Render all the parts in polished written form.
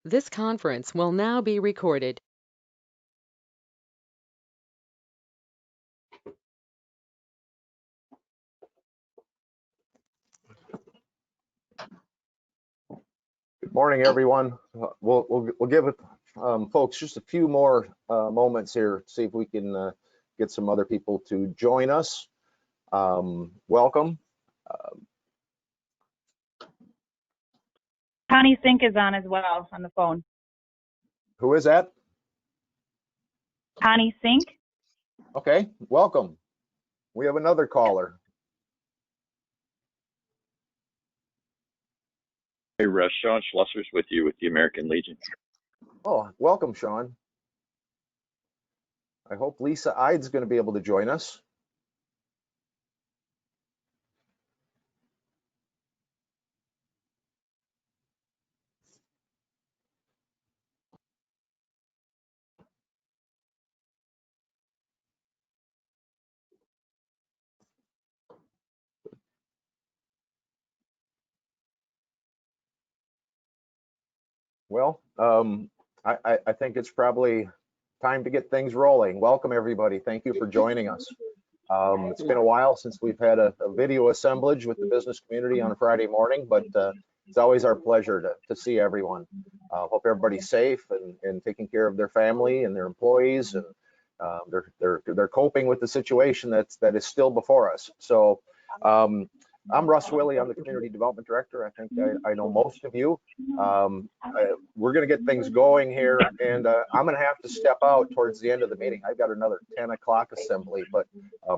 This conference will now be recorded. Good morning, everyone. We'll give it, folks, just a few more moments here to see if we can get some other people to join us. Welcome. Connie Sink is on as well on the phone. Who is that? Connie Sink. Okay, welcome. We have another caller. Hey, Russ, Sean Schlusser's with you with the American Legion. Oh, welcome, Sean. I hope Lisa Ide's going to be able to join us. Well, I think it's probably time to get things rolling. Welcome, everybody. Thank you for joining us. It's been a while since we've had a video assemblage with the business community on a Friday morning, but it's always our pleasure to see everyone. Hope everybody's safe and taking care of their family and their employees, and they're coping with the situation that is still before us. So I'm Russ Wille. I'm the Community Development Director. I think I know most of you. We're going to get things going here, and I'm going to have to step out towards the end of the meeting. I've got another 10 o'clock assembly, but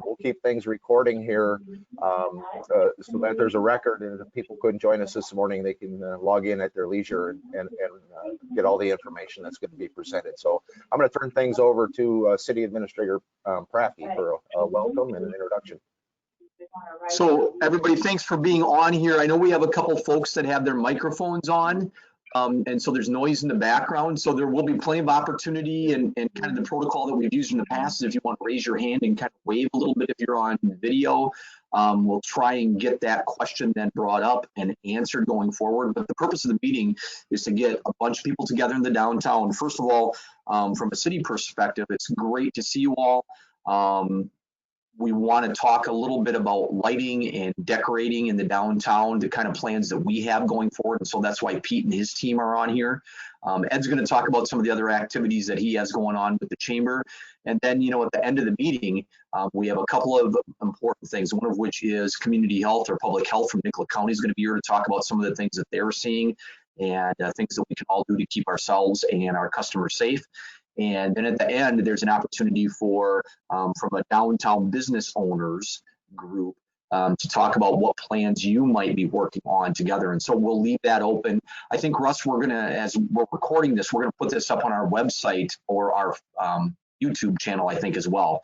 we'll keep things recording here so that there's a record, and if people couldn't join us this morning, they can log in at their leisure and get all the information that's going to be presented. So I'm going to turn things over to City Administrator Prafty for a welcome and an introduction. So everybody, thanks for being on here. I know we have a couple folks that have their microphones on, and so there's noise in the background. So there will be plenty of opportunity, and kind of the protocol that we've used in the past is if you want to raise your hand and kind of wave a little bit if you're on video, we'll try and get that question then brought up and answered going forward. But the purpose of the meeting is to get a bunch of people together in the downtown. First of all, from a city perspective, it's great to see you all. We want to talk a little bit about lighting and decorating in the downtown, the kind of plans that we have going forward. And so that's why Pete and his team are on here. Ed's going to talk about some of the other activities that he has going on with the chamber. And then, you know, at the end of the meeting, we have a couple of important things, one of which is community health or public health from Nikola County is going to be here to talk about some of the things that they're seeing and things that we can all do to keep ourselves and our customers safe. And then at the end, there's an opportunity for, from a downtown business owners group to talk about what plans you might be working on together. And so we'll leave that open. I think, Russ, we're going to, as we're recording this, we're going to put this up on our website or our YouTube channel, I think, as well.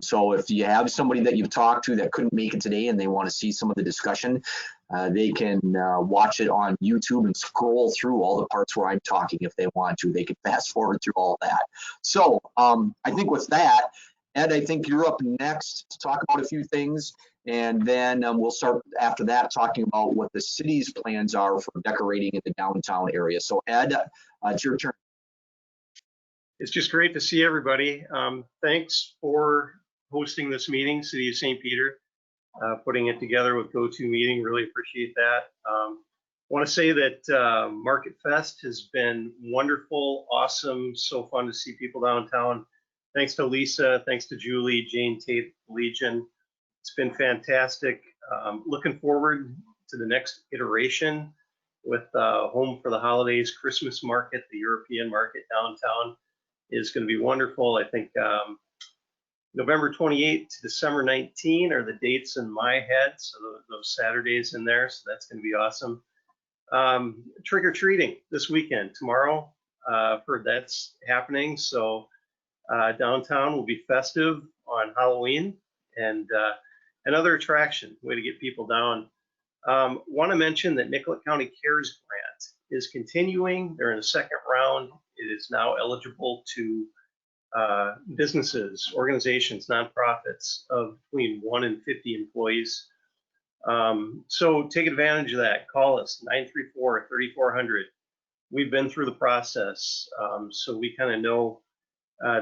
So if you have somebody that you've talked to that couldn't make it today and they want to see some of the discussion, they can watch it on YouTube and scroll through all the parts where I'm talking if they want to. They can fast forward through all that. So I think with that, Ed, I think you're up next to talk about a few things, and then we'll start after that talking about what the city's plans are for decorating in the downtown area. So Ed, it's your turn. It's just great to see everybody. Thanks for hosting this meeting, City of St. Peter, putting it together with GoToMeeting. Really appreciate that. I want to say that Market Fest has been wonderful, awesome, so fun to see people downtown. Thanks to Lisa, thanks to Julie, Jane Tate, Legion. It's been fantastic. Looking forward to the next iteration with Home for the Holidays, Christmas Market, the European Market downtown is going to be wonderful. I think November 28th to December 19 are the dates in my head, so those Saturdays in there, so that's going to be awesome. Trick-or-treating this weekend, tomorrow, I've heard that's happening, so downtown will be festive on Halloween, and another attraction, way to get people down. Want to mention that Nikola County Cares Grant is continuing. They're in the second round. It is now eligible to businesses, organizations, nonprofits of between 1 and 50 employees. So take advantage of that. Call us, 934-3400. we've been through the process, so we kind of know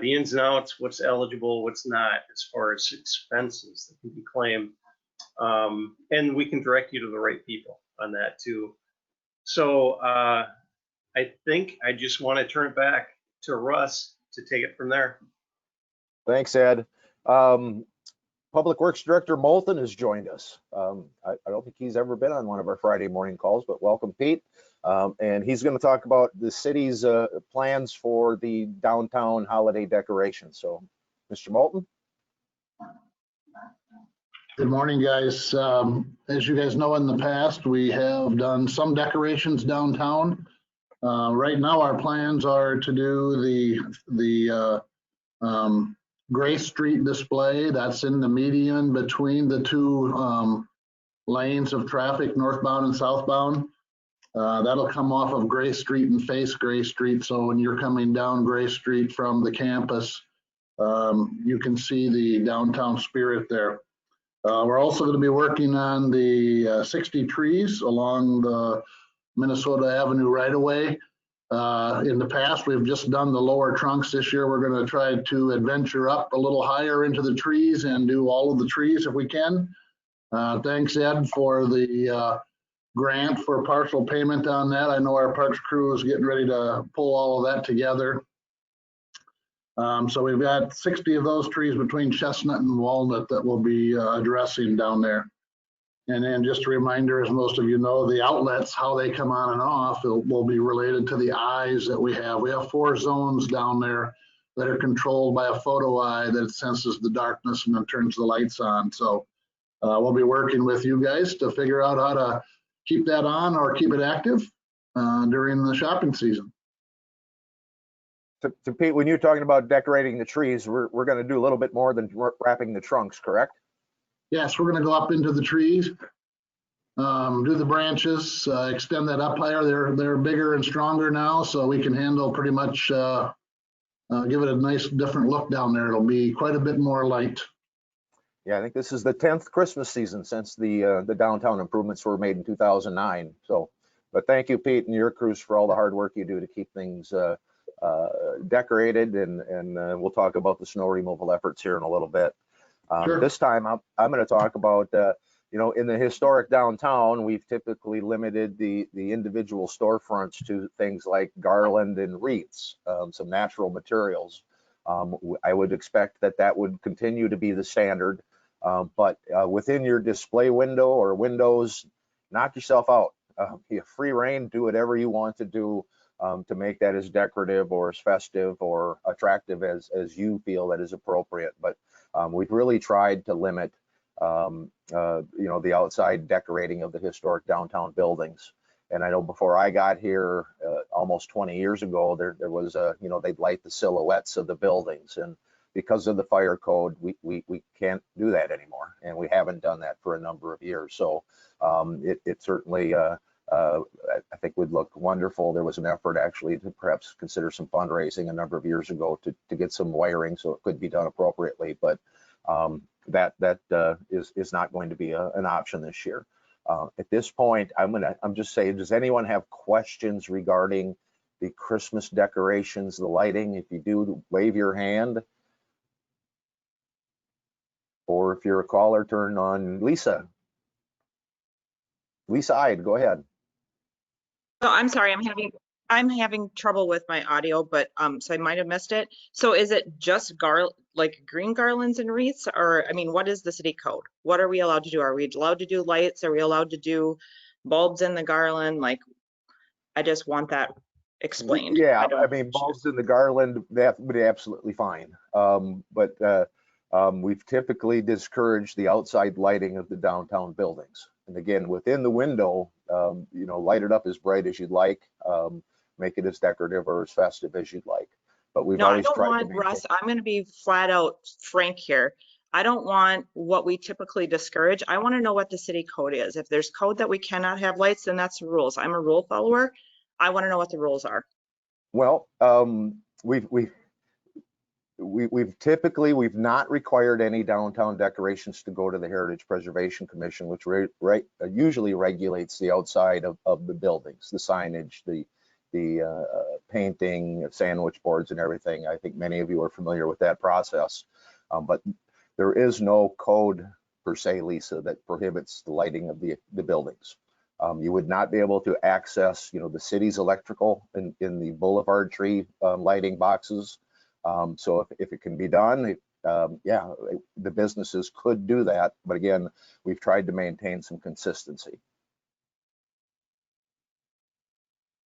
the ins and outs, what's eligible, what's not, as far as expenses that can be claimed. And we can direct you to the right people on that too. So I think I just want to turn it back to Russ to take it from there. Thanks, Ed. Public Works Director Moulton has joined us. I don't think he's ever been on one of our Friday morning calls, but welcome, Pete. And he's going to talk about the city's plans for the downtown holiday decorations. So, Mr. Moulton. Good morning, guys. As you guys know, in the past, we have done some decorations downtown. Right now, our plans are to do the Gray Street display. That's in the median between the two lanes of traffic, northbound and southbound. That'll come off of Gray Street and face Gray Street. So when you're coming down Gray Street from the campus, you can see the downtown spirit there. We're also going to be working on the 60 trees along the Minnesota Avenue right-of-way. In the past, we've just done the lower trunks. This year, we're going to try to adventure up a little higher into the trees and do all of the trees if we can. Thanks, Ed, for the grant for partial payment on that. I know our parks crew is getting ready to pull all of that together. So we've got 60 of those trees between Chestnut and Walnut that we'll be addressing down there. And then just a reminder, as most of you know, the outlets, how they come on and off, will be related to the eyes that we have. We have 4 zones down there that are controlled by a photo eye that senses the darkness and then turns the lights on. So we'll be working with you guys to figure out how to keep that on or keep it active during the shopping season. To Pete, when you're talking about decorating the trees, we're going to do a little bit more than wrapping the trunks, correct? Yes, we're going to go up into the trees, do the branches, extend that up higher. They're bigger and stronger now, so we can handle pretty much, give it a nice different look down there. It'll be quite a bit more light. Yeah, I think this is the 10th Christmas season since the downtown improvements were made in 2009. So, but thank you, Pete, and your crews for all the hard work you do to keep things decorated, and we'll talk about the snow removal efforts here in a little bit. Sure. This time I'm going to talk about, in the historic downtown, we've typically limited the individual storefronts to things like garland and wreaths, some natural materials. I would expect that would continue to be the standard, but within your display window or windows, knock yourself out. You have free reign, do whatever you want to do to make that as decorative or as festive or attractive as you feel that is appropriate. But we've really tried to limit, the outside decorating of the historic downtown buildings. And I know before I got here, almost 20 years ago, there was they'd light the silhouettes of the buildings, and because of the fire code, we can't do that anymore, and we haven't done that for a number of years. So it certainly I think would look wonderful. There was an effort actually to perhaps consider some fundraising a number of years ago to get some wiring so it could be done appropriately, but that is not going to be an option this year. At this point, I'm just saying, does anyone have questions regarding the Christmas decorations, the lighting? If you do, wave your hand. Or if you're a caller, turn on Lisa. Lisa Ide, go ahead. So I'm sorry, I'm having trouble with my audio, but so I might have missed it. So is it just like green garlands and wreaths, or what is the city code? What are we allowed to do? Are we allowed to do lights? Are we allowed to do bulbs in the garland? Like, I just want that explained. Yeah, bulbs in the garland, that would be absolutely fine. But we've typically discouraged the outside lighting of the downtown buildings. And again, within the window, light it up as bright as you'd like, make it as decorative or as festive as you'd like. But we've always tried to maintain. Russ, I'm going to be flat out frank here. I don't want what we typically discourage. I want to know what the city code is. If there's code that we cannot have lights, then that's the rules. I'm a rule follower. I want to know what the rules are. Well, we've not required any downtown decorations to go to the Heritage Preservation Commission, which usually regulates the outside of the buildings, the signage, the the painting, sandwich boards and everything. I think many of you are familiar with that process. But there is no code per se, Lisa, that prohibits the lighting of the buildings. You would not be able to access, the city's electrical in the boulevard tree lighting boxes. So if it can be done, yeah, the businesses could do that. But again, we've tried to maintain some consistency.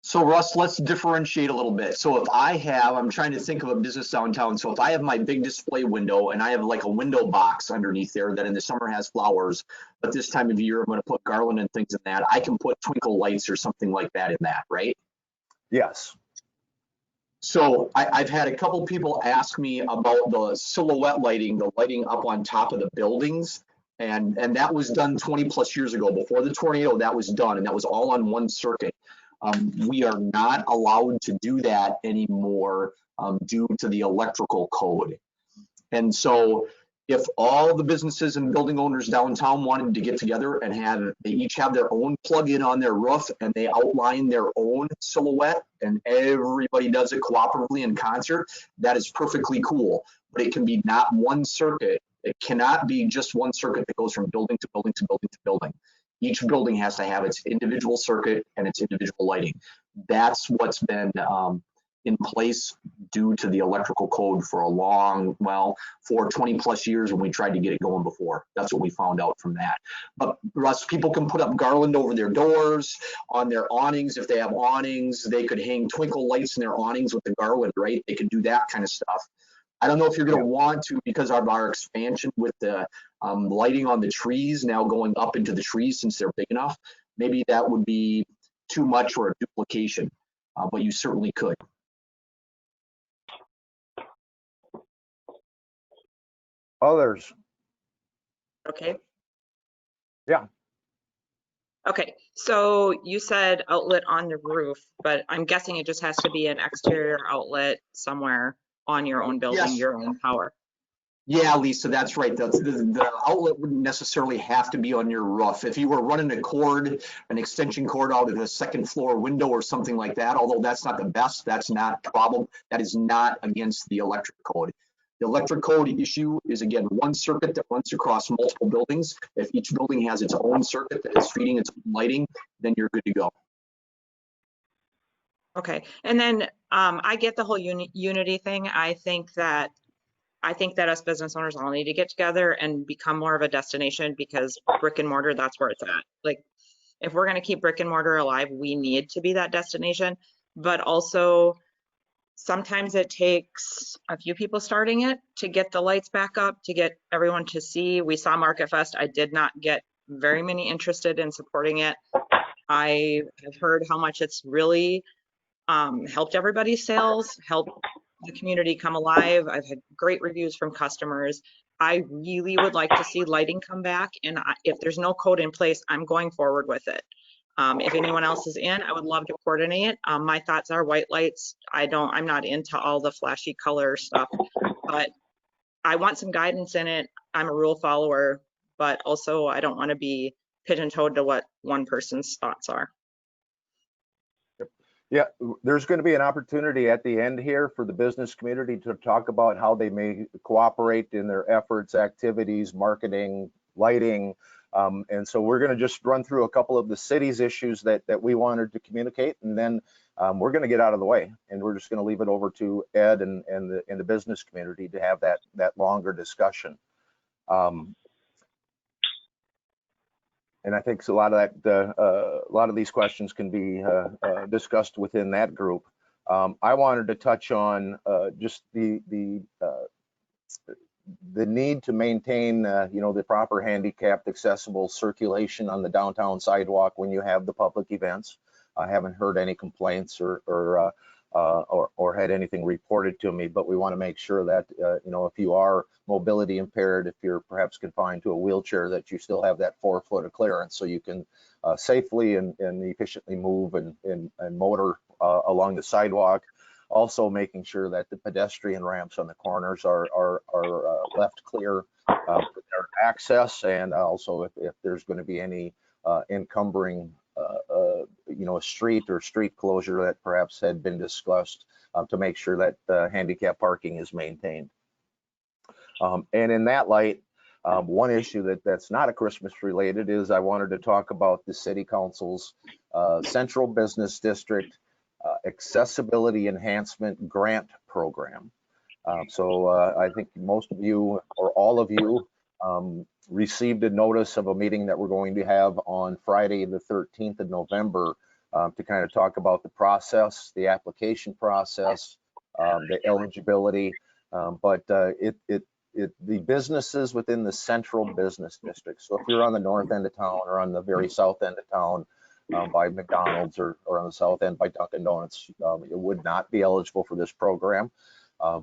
So Russ, let's differentiate a little bit. So if I'm trying to think of a business downtown. So if I have my big display window and I have like a window box underneath there that in the summer has flowers, but this time of year I'm going to put garland and things in that, I can put twinkle lights or something like that in that, right? Yes. So I've had a couple people ask me about the silhouette lighting, the lighting up on top of the buildings. And that was done 20 plus years ago. Before the tornado, that was done, and that was all on one circuit. We are not allowed to do that anymore due to the electrical code. And so if all the businesses and building owners downtown wanted to get together and they each have their own plug-in on their roof and they outline their own silhouette and everybody does it cooperatively in concert, that is perfectly cool. But it can be not one circuit. It cannot be just one circuit that goes from building to building to building to building. Each building has to have its individual circuit and its individual lighting. That's what's been in place due to the electrical code for for 20 plus years when we tried to get it going before. That's what we found out from that. But Russ, people can put up garland over their doors, on their awnings. If they have awnings, they could hang twinkle lights in their awnings with the garland, right? They could do that kind of stuff. I don't know if you're going to want to, because of our expansion with the lighting on the trees now going up into the trees since they're big enough, maybe that would be too much or a duplication, but you certainly could. Others? Okay. Yeah. Okay, so you said outlet on the roof, but I'm guessing it just has to be an exterior outlet somewhere on your own building, Yes. your own power. Yeah, Lisa, that's right. The outlet wouldn't necessarily have to be on your roof. If you were running an extension cord out of a second floor window or something like that, although that's not the best, that's not a problem. That is not against the electric code. The electric code issue is, again, one circuit that runs across multiple buildings. If each building has its own circuit that is feeding its own lighting, then you're good to go. Okay, and then I get the whole unity thing. I think that us business owners all need to get together and become more of a destination, because brick and mortar, that's where it's at. Like, if we're going to keep brick and mortar alive, we need to be that destination. But also, sometimes it takes a few people starting it to get the lights back up, to get everyone to see. We saw Market Fest. I did not get very many interested in supporting it. I have heard how much it's really helped everybody's sales, helped the community come alive. I've had great reviews from customers. I really would like to see lighting come back, and if there's no code in place, I'm going forward with it. If anyone else is in, I would love to coordinate. My thoughts are white lights. I'm not into all the flashy color stuff, but I want some guidance in it. I'm a rule follower, but also I don't want to be pigeon-toed to what one person's thoughts are. Yeah, there's going to be an opportunity at the end here for the business community to talk about how they may cooperate in their efforts, activities, marketing, lighting. And so we're going to just run through a couple of the city's issues that we wanted to communicate, and then we're going to get out of the way, and we're just going to leave it over to Ed and the business community to have that longer discussion. And I think a lot of these questions can be discussed within that group. I wanted to touch on just the need to maintain, the proper handicapped accessible circulation on the downtown sidewalk when you have the public events. I haven't heard any complaints or had anything reported to me, but we want to make sure that, if you are mobility impaired, if you're perhaps confined to a wheelchair, that you still have that 4 foot of clearance so you can safely and efficiently move and motor along the sidewalk. Also making sure that the pedestrian ramps on the corners are left clear for their access, and also if there's going to be any encumbering a street or street closure that perhaps had been discussed to make sure that handicap parking is maintained. And in that light, one issue that's not a Christmas related is I wanted to talk about the City Council's Central Business District Accessibility Enhancement Grant Program. So I think most of you or all of you received a notice of a meeting that we're going to have on Friday, the 13th of November, to kind of talk about the process, the application process, the eligibility, but the businesses within the Central Business District. So if you're on the north end of town or on the very south end of town by McDonald's or on the south end by Dunkin' Donuts, it would not be eligible for this program.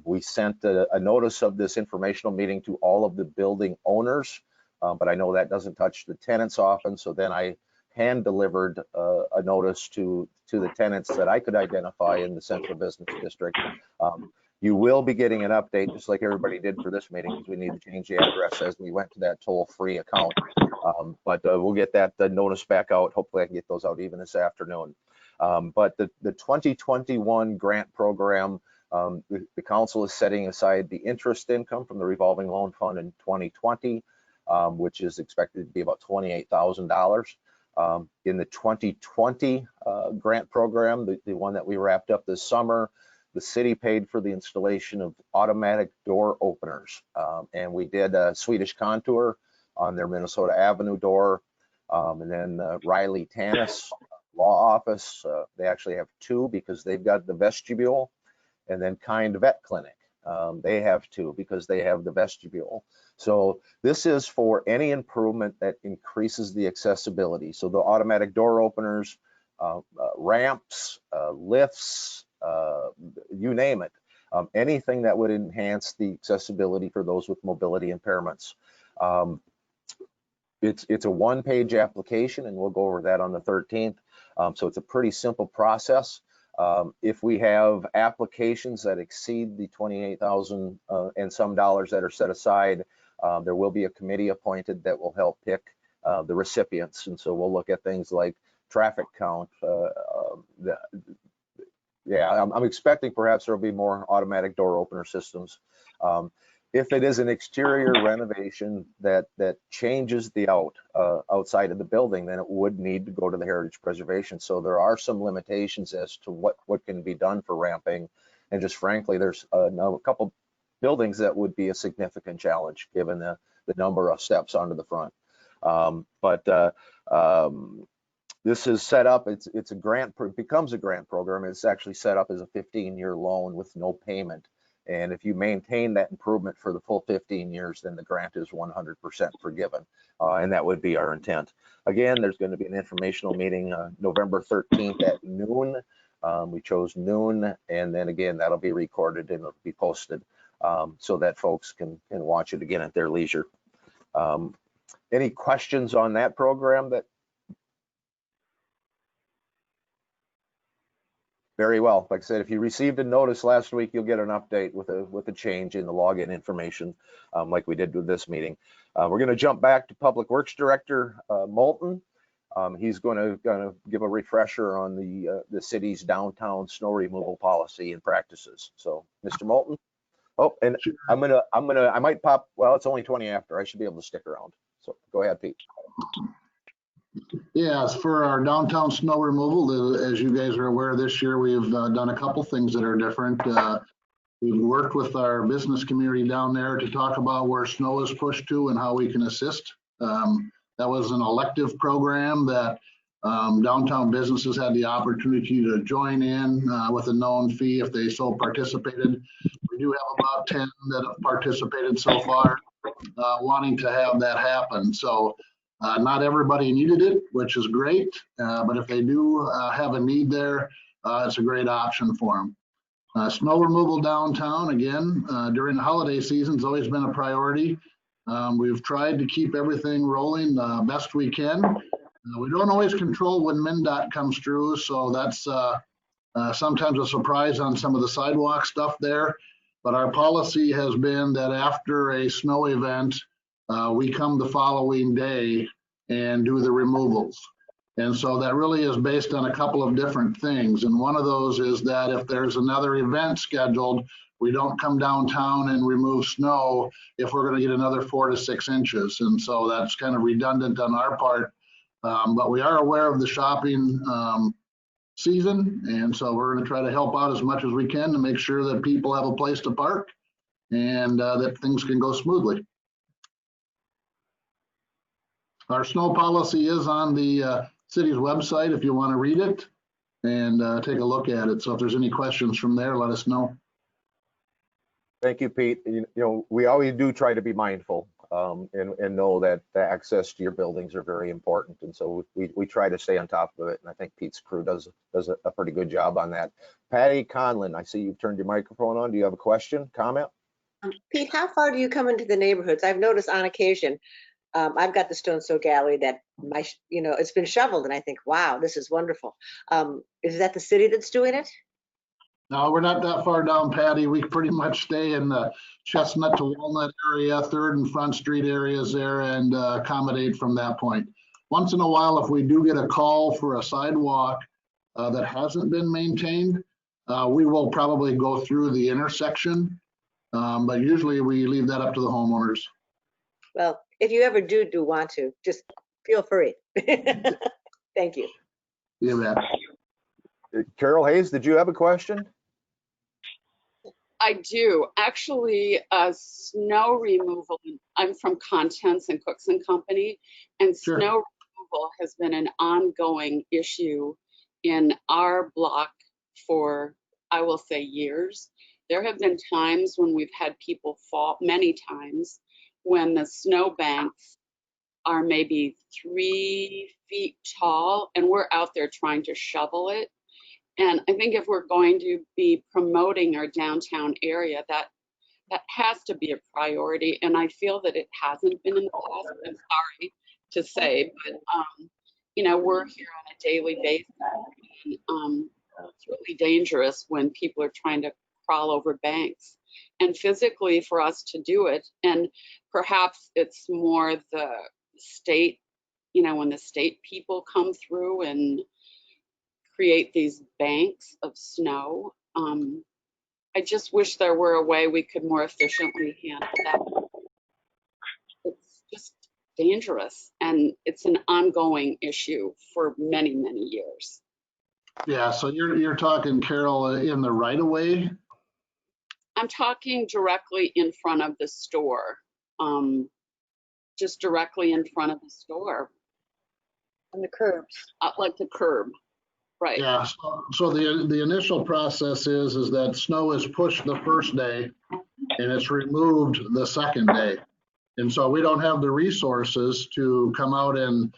We sent a notice of this informational meeting to all of the building owners, but I know that doesn't touch the tenants often. So then I hand delivered a notice to the tenants that I could identify in the Central Business District. You will be getting an update, just like everybody did for this meeting, because we need to change the address as we went to that toll-free account. But we'll get that notice back out. Hopefully I can get those out even this afternoon. But the 2021 grant program, the council is setting aside the interest income from the revolving loan fund in 2020, which is expected to be about $28,000. In the 2020 grant program, the one that we wrapped up this summer, the city paid for the installation of automatic door openers. And we did a Swedish Contour on their Minnesota Avenue door. And then Riley Tannis Law Office, they actually have two because they've got the vestibule. And then Kind Vet Clinic, they have two because they have the vestibule. So this is for any improvement that increases the accessibility. So the automatic door openers, ramps, lifts, you name it, anything that would enhance the accessibility for those with mobility impairments. It's a one-page application, and we'll go over that on the 13th. So it's a pretty simple process. If we have applications that exceed the $28,000 and some dollars that are set aside, there will be a committee appointed that will help pick the recipients. And so we'll look at things like traffic count. I'm expecting perhaps there'll be more automatic door opener systems. If it is an exterior renovation that changes the outside of the building, then it would need to go to the Heritage Preservation. So there are some limitations as to what can be done for ramping. And just frankly, there's a couple buildings that would be a significant challenge given the number of steps onto the front. This is set up, it's a grant, becomes a grant program. It's actually set up as a 15-year loan with no payment. And if you maintain that improvement for the full 15 years, then the grant is 100% forgiven. And that would be our intent. Again, there's going to be an informational meeting November 13th at noon. We chose noon, and then again, that'll be recorded and it'll be posted so that folks can watch it again at their leisure. Any questions on that program? Very well. Like I said, if you received a notice last week, you'll get an update with a change in the login information, like we did with this meeting. We're going to jump back to Public Works Director Moulton. He's going to give a refresher on the city's downtown snow removal policy and practices. So, Mr. Moulton. Oh, and sure. I might pop. Well, it's only 20 after. I should be able to stick around. So go ahead, Pete. Yes, for our downtown snow removal, as you guys are aware, this year we've done a couple things that are different. We've worked with our business community down there to talk about where snow is pushed to and how we can assist. That was an elective program that downtown businesses had the opportunity to join in with a known fee if they so participated. We do have about 10 that have participated so far, wanting to have that happen. So not everybody needed it, which is great, but if they do have a need there, it's a great option for them. Snow removal downtown, again, during the holiday season, has always been a priority. We've tried to keep everything rolling best we can. We don't always control when MnDOT comes through, so that's sometimes a surprise on some of the sidewalk stuff there. But our policy has been that after a snow event, we come the following day and do the removals. And so that really is based on a couple of different things. And one of those is that if there's another event scheduled, we don't come downtown and remove snow if we're going to get another 4 to 6 inches. And so that's kind of redundant on our part. But we are aware of the shopping season. And so we're going to try to help out as much as we can to make sure that people have a place to park and that things can go smoothly. Our snow policy is on the city's website if you want to read it and take a look at it. So if there's any questions from there, let us know. Thank you, Pete. You know, we always do try to be mindful and know that the access to your buildings are very important. And so we try to stay on top of it. And I think Pete's crew does a pretty good job on that. Patty Conlon, I see you've turned your microphone on. Do you have a question, comment? Pete, how far do you come into the neighborhoods? I've noticed on occasion, I've got the Stone Sow Gallery that it's been shoveled and I think, wow, this is wonderful. Is that the city that's doing it? No, we're not that far down, Patty. We pretty much stay in the Chestnut to Walnut area, 3rd and Front Street areas there and accommodate from that point. Once in a while, if we do get a call for a sidewalk that hasn't been maintained, we will probably go through the intersection, but usually we leave that up to the homeowners. Well, if you ever do want to, just feel free. Thank you. You bet. Carol Hayes, did you have a question? I do. Actually, snow removal, I'm from Contents and Cooks and Company, and Sure. Snow removal has been an ongoing issue in our block for, I will say, years. There have been times when we've had people fall, many times, when the snow banks are maybe 3 feet tall and we're out there trying to shovel it. And I think if we're going to be promoting our downtown area, that has to be a priority. And I feel that it hasn't been in the past. I'm sorry to say, but we're here on a daily basis. And, it's really dangerous when people are trying to crawl over banks. And physically for us to do it, and perhaps it's more the state, when the state people come through and create these banks of snow. I just wish there were a way we could more efficiently handle that. It's just dangerous, and it's an ongoing issue for many, many years. Yeah, so you're talking, Carol, in the right of way? I'm talking directly in front of the store, just directly in front of the store. On the curbs. Like the curb. Right. Yeah, so the initial process is that snow is pushed the first day and it's removed the second day. And so we don't have the resources to come out and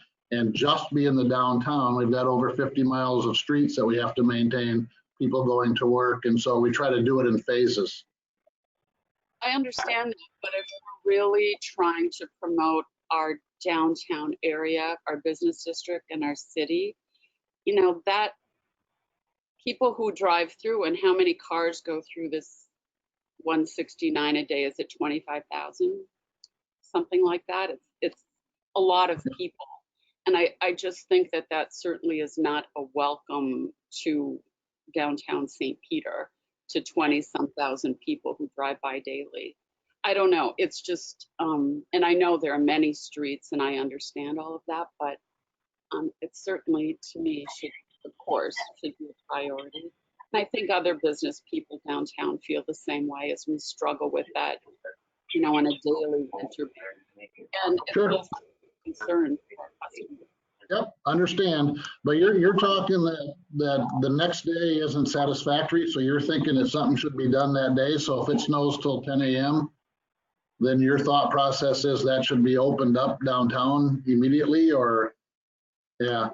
just be in the downtown. We've got over 50 miles of streets that we have to maintain, people going to work. And so we try to do it in phases. I understand that, but if we're really trying to promote our downtown area, our business district and our city, that people who drive through, and how many cars go through this 169 a day? Is it 25,000? Something like that. It's a lot of people. And I just think that certainly is not a welcome to downtown St. Peter, to 20-some thousand people who drive by daily. I don't know. It's just, and I know there are many streets and I understand all of that, but it certainly, to me, should be a priority. And I think other business people downtown feel the same way, as we struggle with that, on a daily winter. And Sure. It's a concern for our customers. Yep, understand. But you're talking that the next day isn't satisfactory, so you're thinking that something should be done that day. So if it snows till 10 a.m., then your thought process is that should be opened up downtown immediately, or yeah.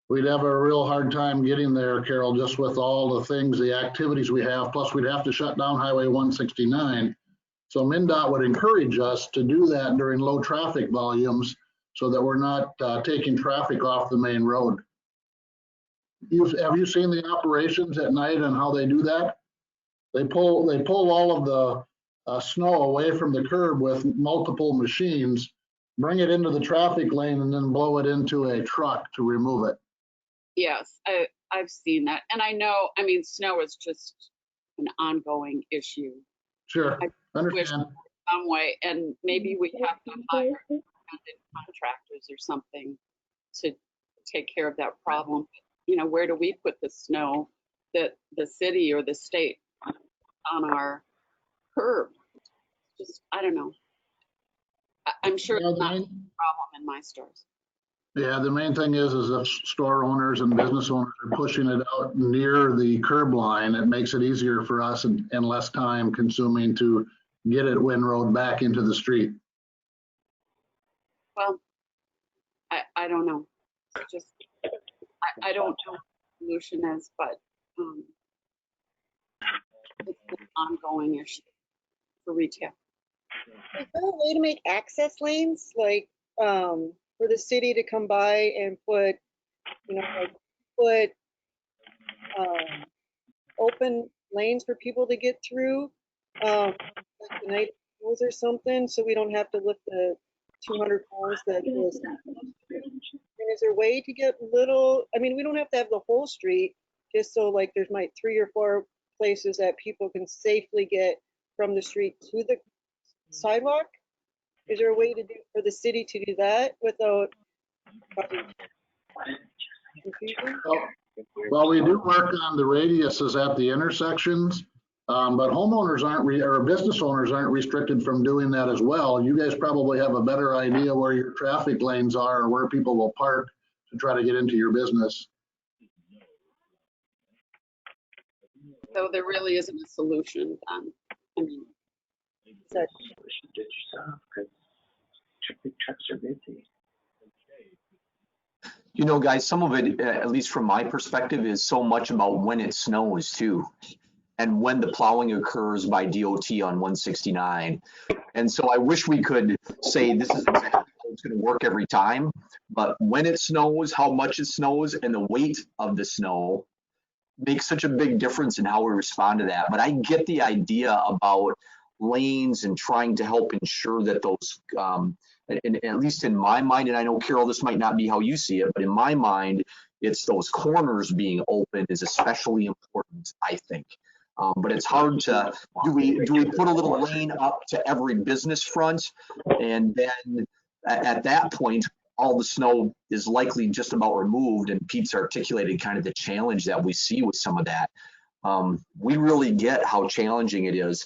We'd have a real hard time getting there, Carol, just with all the things, the activities we have, plus we'd have to shut down Highway 169. So MnDOT would encourage us to do that during low traffic volumes so that we're not taking traffic off the main road. Have you seen the operations at night and how they do that? They pull all of the snow away from the curb with multiple machines, bring it into the traffic lane and then blow it into a truck to remove it. Yes, I've seen that. And I know, I mean, snow is just an ongoing issue. Sure, I wish understand. some way, and maybe we have to hire independent contractors or something to take care of that problem. You know, where do we put the snow that the city or the state on our curb? Just, I don't know. I'm sure Yeah, it's not a problem in my stores. Yeah, the main thing is if store owners and business owners are pushing it out near the curb line, it makes it easier for us and less time consuming to get it windrowed back into the street. Well, I don't know. Just, I don't know what the solution is, but it's an ongoing issue for retail. Is there a way to make access lanes, like, for the city to come by and put, you know, like open lanes for people to get through, like the night schools or something, so we don't have to lift the 200 pounds that is. And is there a way to get little, I mean, we don't have to have the whole street, just so like there's like 3 or 4 places that people can safely get from the street to the sidewalk? Is there a way to do for the city to do that without confusion? Well, we do work on the radiuses at the intersections, but homeowners or business owners aren't restricted from doing that as well. You guys probably have a better idea where your traffic lanes are or where people will park to try to get into your business. So there really isn't a solution then. I mean, You know, guys, some of it, at least from my perspective, is so much about when it snows too, and when the plowing occurs by DOT on 169. And so I wish we could say this is exactly how it's going to work every time, but when it snows, how much it snows, and the weight of the snow makes such a big difference in how we respond to that. But I get the idea about lanes and trying to help ensure that those, and at least in my mind, and I know, Carol, this might not be how you see it, but in my mind, it's those corners being open is especially important, I think. But it's hard to, do we put a little lane up to every business front? And then at that point, all the snow is likely just about removed, and Pete's articulated kind of the challenge that we see with some of that. We really get how challenging it is.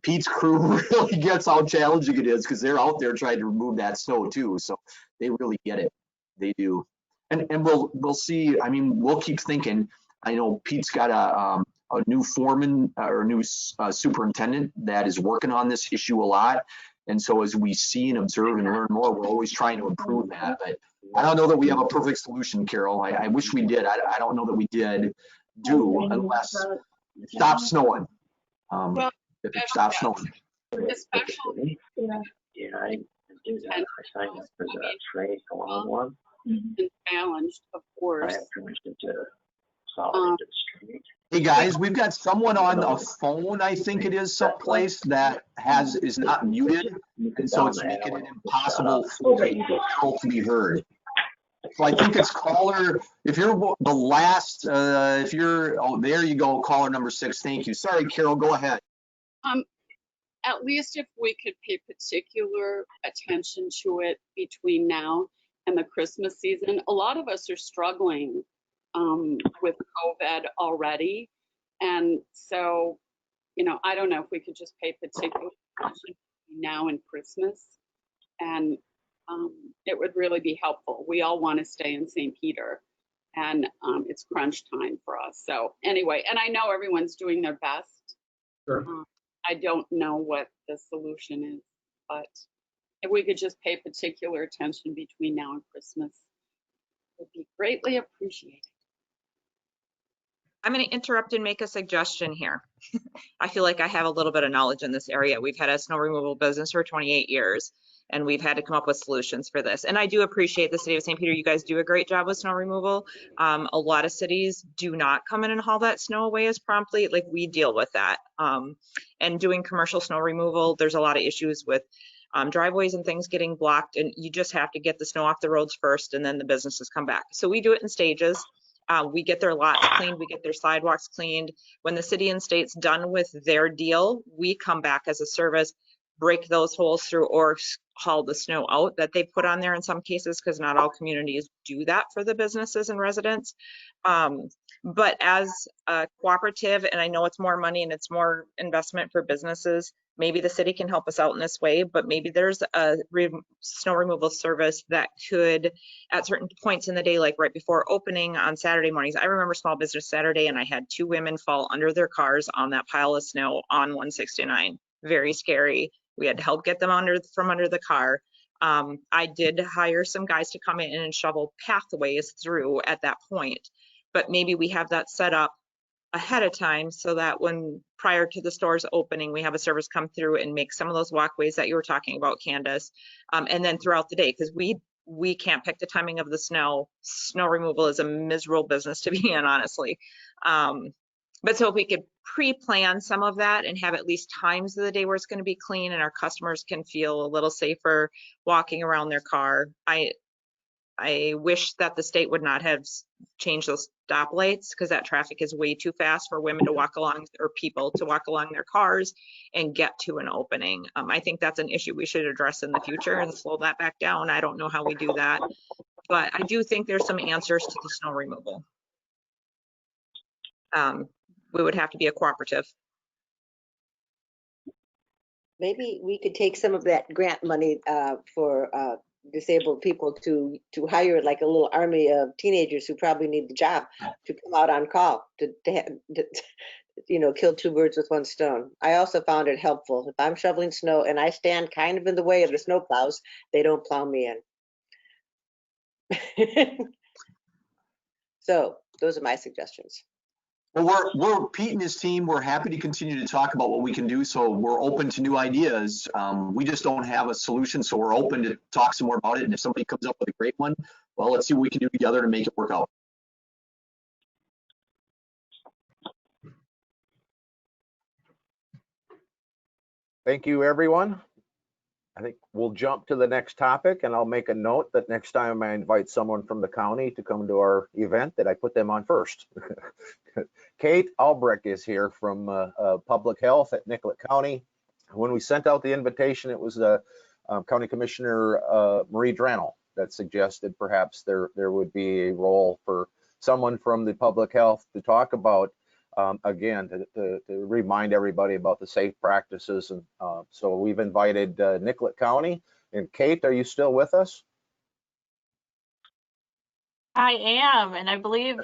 Pete's crew really gets how challenging it is because they're out there trying to remove that snow too. So they really get it. They do. And we'll see. I mean, we'll keep thinking. I know Pete's got a new foreman or a new superintendent that is working on this issue a lot. And so as we see and observe and learn more, we're always trying to improve that. But I don't know that we have a perfect solution, Carol. I wish we did. I don't know that we did unless it stops snowing. well, If it stops snowing. especially I do that. I signed up for the trade along one. and challenged, of I course. have permission to solve the street. Hey guys, we've got someone on a phone, I think it is, someplace that is not muted, and so it's making it impossible for Carol to be heard. So I think it's caller, if you're the last, oh, there you go, caller number 6. Thank you. Sorry, Carol, go ahead. At least if we could pay particular attention to it between now and the Christmas season. A lot of us are struggling with COVID already. And so, you know, I don't know if we could just pay particular attention now and Christmas. And it would really be helpful. We all want to stay in St. Peter, and it's crunch time for us. So anyway, and I know everyone's doing their best. Sure. I don't know what the solution is, but if we could just pay particular attention between now and Christmas, it would be greatly appreciated. I'm going to interrupt and make a suggestion here. I feel like I have a little bit of knowledge in this area. We've had a snow removal business for 28 years, and we've had to come up with solutions for this. And I do appreciate the city of St. Peter. You guys do a great job with snow removal. A lot of cities do not come in and haul that snow away as promptly. Like, we deal with that. And doing commercial snow removal, there's a lot of issues with driveways and things getting blocked, and you just have to get the snow off the roads first, and then the businesses come back. So we do it in stages. We get their lots cleaned, we get their sidewalks cleaned. When the city and state's done with their deal, we come back as a service, break those holes through, or haul the snow out that they put on there in some cases, because not all communities do that for the businesses and residents. But as a cooperative, and I know it's more money and it's more investment for businesses, maybe the city can help us out in this way, but maybe there's a snow removal service that could, at certain points in the day, like right before opening on Saturday mornings. I remember Small Business Saturday, and I had 2 women fall under their cars on that pile of snow on 169. Very scary. We had to help get them from under the car. I did hire some guys to come in and shovel pathways through at that point, but maybe we have that set up ahead of time so that when prior to the stores opening, we have a service come through and make some of those walkways that you were talking about, Candace, and then throughout the day, because we can't pick the timing of the snow. Snow removal is a miserable business to be in, honestly. But so if we could pre-plan some of that and have at least times of the day where it's going to be clean and our customers can feel a little safer walking around their car. I wish that the state would not have changed those stoplights, because that traffic is way too fast for women to walk along, or people to walk along their cars and get to an opening. I think that's an issue we should address in the future and slow that back down. I don't know how we do that, but I do think there's some answers to the snow removal. We would have to be a cooperative. Maybe we could take some of that grant money for disabled people to hire like a little army of teenagers who probably need the job to come out on call to kill 2 birds with 1 stone. I also found it helpful. If I'm shoveling snow and I stand kind of in the way of the snow plows, they don't plow me in. So those are my suggestions. Well, we're Pete and his team. We're happy to continue to talk about what we can do. So we're open to new ideas. We just don't have a solution, so we're open to talk some more about it. And if somebody comes up with a great one, well, let's see what we can do together to make it work out. Thank you, everyone. I think we'll jump to the next topic, and I'll make a note that next time I invite someone from the county to come to our event, that I put them on first. Kate Albrecht is here from Public Health at Nikola County. When we sent out the invitation, it was County Commissioner Marie Drannel that suggested perhaps there would be a role for someone from the Public Health to talk about, again, to remind everybody about the safe practices. And so we've invited Nicollet County. And Kate, are you still with us? I am, and I believe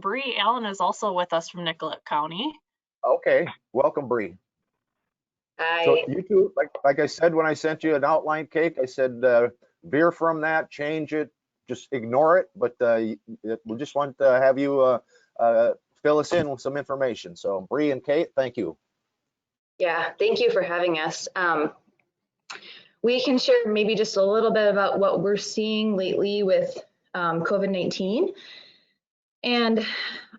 Bree Allen is also with us from Nicollet County. Okay, welcome, Bree. Hi. So you two, like I said when I sent you an outline, Kate, I said veer from that, change it, just ignore it. But we just want to have you fill us in with some information. So Bree and Kate, thank you. Yeah, thank you for having us. We can share maybe just a little bit about what we're seeing lately with COVID-19. And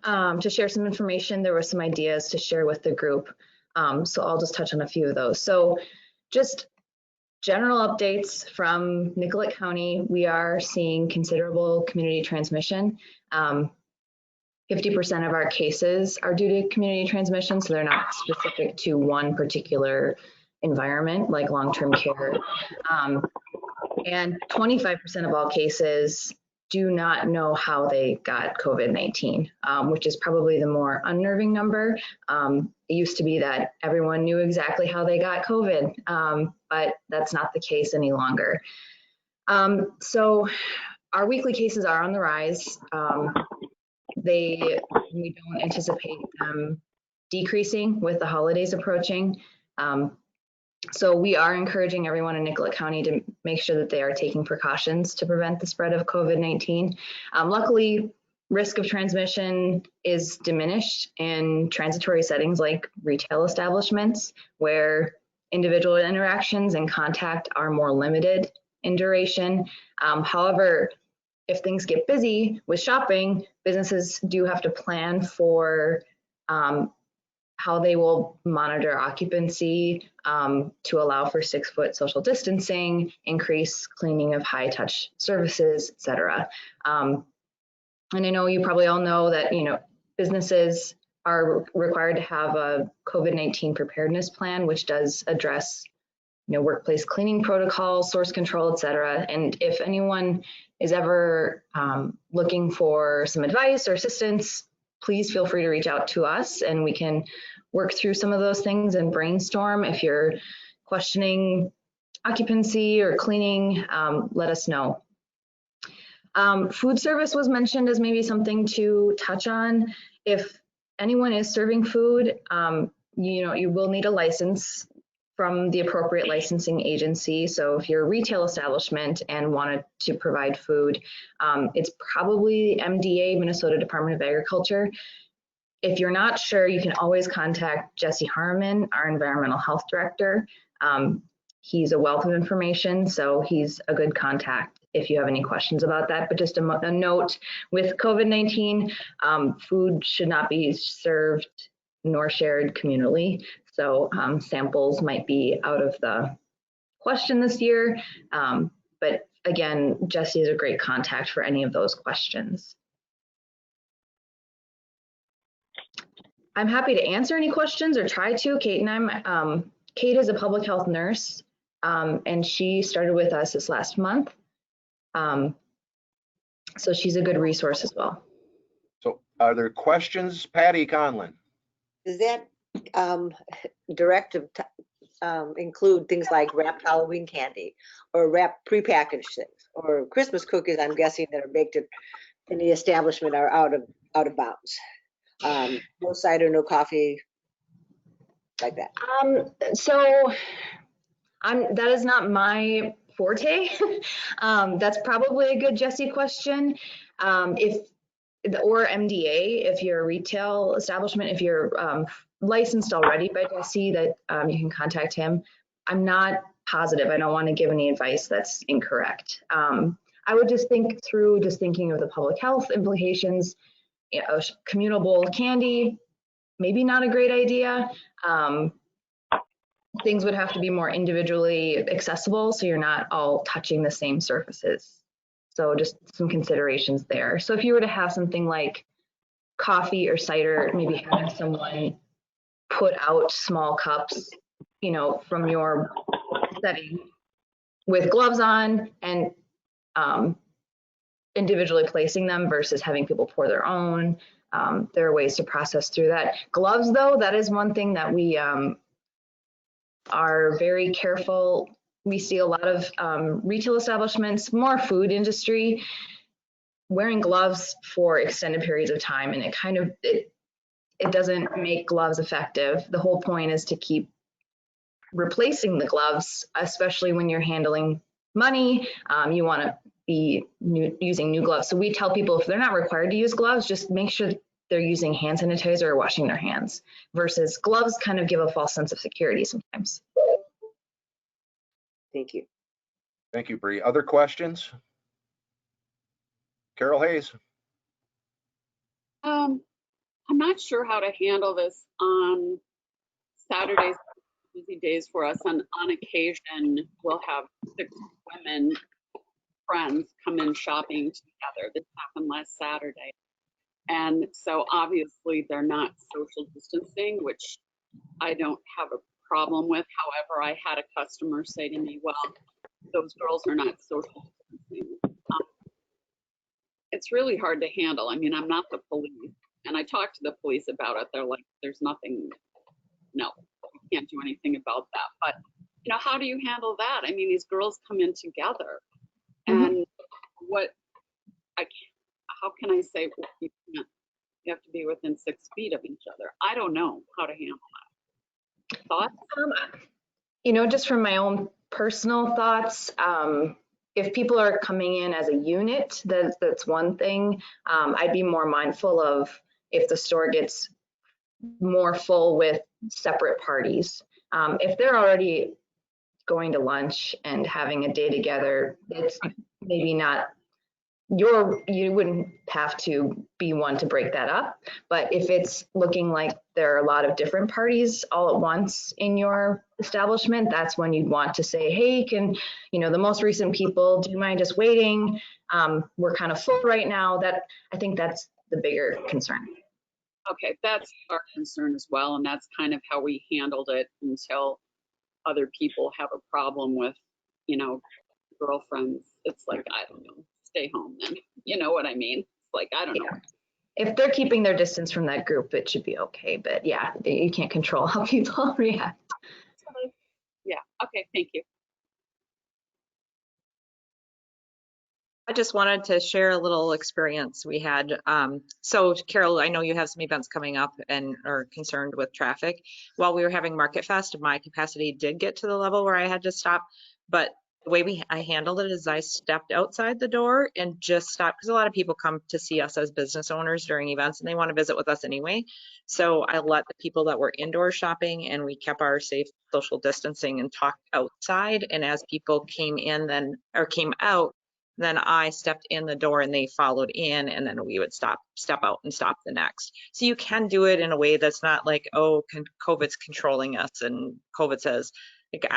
to share some information, there were some ideas to share with the group. So I'll just touch on a few of those. So just general updates from Nicollet County. We are seeing considerable community transmission. 50% of our cases are due to community transmission, so they're not specific to one particular environment like long-term care. And 25% of all cases do not know how they got COVID-19, which is probably the more unnerving number. It used to be that everyone knew exactly how they got COVID, but that's not the case any longer. So our weekly cases are on the rise. We don't anticipate them decreasing with the holidays approaching. So we are encouraging everyone in Nicollet County to make sure that they are taking precautions to prevent the spread of COVID-19. Luckily, risk of transmission is diminished in transitory settings like retail establishments, where individual interactions and contact are more limited in duration. However, if things get busy with shopping, businesses do have to plan for how they will monitor occupancy to allow for 6-foot social distancing, increase cleaning of high touch services, et cetera. And I know you probably all know that, businesses are required to have a COVID-19 preparedness plan, which does address, workplace cleaning protocols, source control, et cetera. And if anyone is ever looking for some advice or assistance, please feel free to reach out to us and we can work through some of those things and brainstorm. If you're questioning occupancy or cleaning, let us know. Food service was mentioned as maybe something to touch on. If anyone is serving food, you will need a license from the appropriate licensing agency. So if you're a retail establishment and wanted to provide food, it's probably MDA, Minnesota Department of Agriculture. If you're not sure, you can always contact Jesse Harmon, our environmental health director. He's a wealth of information, so he's a good contact if you have any questions about that. But just a note, with COVID-19, food should not be served nor shared communally. So samples might be out of the question this year. But again, Jesse is a great contact for any of those questions. I'm happy to answer any questions or try to. Kate is a public health nurse, and she started with us this last month. So she's a good resource as well. So are there questions? Patty Conlon. Does that directive include things like wrapped Halloween candy or wrapped prepackaged things or Christmas cookies? I'm guessing that are baked in the establishment are out of bounds. No cider, no coffee, like that. So that is not my forte. That's probably a good Jesse question. Or MDA, if you're a retail establishment, if you're licensed already by Jesse, that you can contact him. I'm not positive. I don't want to give any advice that's incorrect. I would just think through thinking of the public health implications. Communable candy, maybe not a great idea. Things would have to be more individually accessible, so you're not all touching the same surfaces. So just some considerations there. So if you were to have something like coffee or cider, maybe having someone put out small cups, from your setting with gloves on and individually placing them versus having people pour their own. There are ways to process through that. Gloves, though, that is one thing that we are very careful. We see a lot of retail establishments, more food industry, wearing gloves for extended periods of time, and it doesn't make gloves effective. The whole point is to keep replacing the gloves, especially when you're handling money. You want to be using new gloves. So we tell people if they're not required to use gloves, just make sure they're using hand sanitizer or washing their hands, versus gloves kind of give a false sense of security sometimes. Thank you. Thank you, Bree. Other questions? Carol Hayes. I'm not sure how to handle this on Saturdays, busy days for us. On occasion, we'll have 6 women friends come in shopping together. This happened last Saturday. And so obviously they're not social distancing, which I don't have a problem with. However, I had a customer say to me, well, those girls are not social distancing. It's really hard to handle. I mean, I'm not the police. And I talked to the police about it. They're like, there's nothing, no, we can't do anything about that. But, how do you handle that? I mean, these girls come in together. And how can I say, well, you have to be within 6 feet of each other? I don't know how to handle that. Thoughts? Just from my own personal thoughts, if people are coming in as a unit, that's one thing. I'd be more mindful of if the store gets more full with separate parties. If they're already going to lunch and having a day together, it's maybe not you wouldn't have to be one to break that up. But if it's looking like there are a lot of different parties all at once in your establishment, that's when you'd want to say, hey, can, the most recent people, do you mind just waiting? We're kind of full right now. I think that's the bigger concern. Okay, that's our concern as well, and that's kind of how we handled it until other people have a problem with, girlfriends. It's like, I don't know, stay home then. You know what I mean? It's like, I don't know. If they're keeping their distance from that group, it should be okay. But yeah, you can't control how people react. Yeah, okay, thank you. I just wanted to share a little experience we had. So Carol, I know you have some events coming up and are concerned with traffic. While we were having Market Fest, my capacity did get to the level where I had to stop. But the way I handled it is I stepped outside the door and just stopped, because a lot of people come to see us as business owners during events and they want to visit with us anyway. So I let the people that were indoor shopping, and we kept our safe social distancing and talked outside. And as people came in came out, then I stepped in the door and they followed in, and then we would step out and stop the next. So you can do it in a way that's not like, oh, COVID's controlling us and COVID says, like,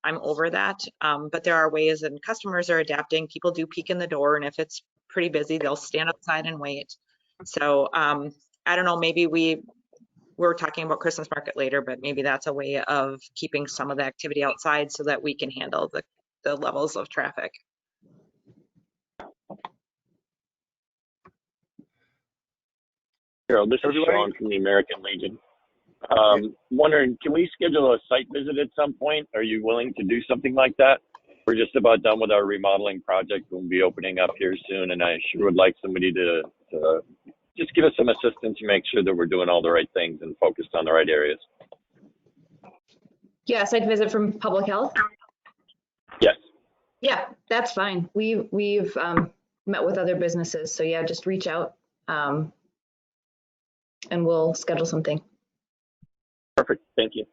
I'm over that. But there are ways, and customers are adapting. People do peek in the door, and if it's pretty busy, they'll stand outside and wait. So I don't know, maybe we're talking about Christmas market later, but maybe that's a way of keeping some of the activity outside so that we can handle the levels of traffic. Carol, this is Sean from the American Legion. Wondering, can we schedule a site visit at some point? Are you willing to do something like that? We're just about done with our remodeling project. We'll be opening up here soon, and I sure would like somebody to just give us some assistance and make sure that we're doing all the right things and focused on the right areas. Yeah, site visit from public health? Yes. Yeah, that's fine. We've met with other businesses, so yeah, just reach out. And we'll schedule something. Perfect. Thank you.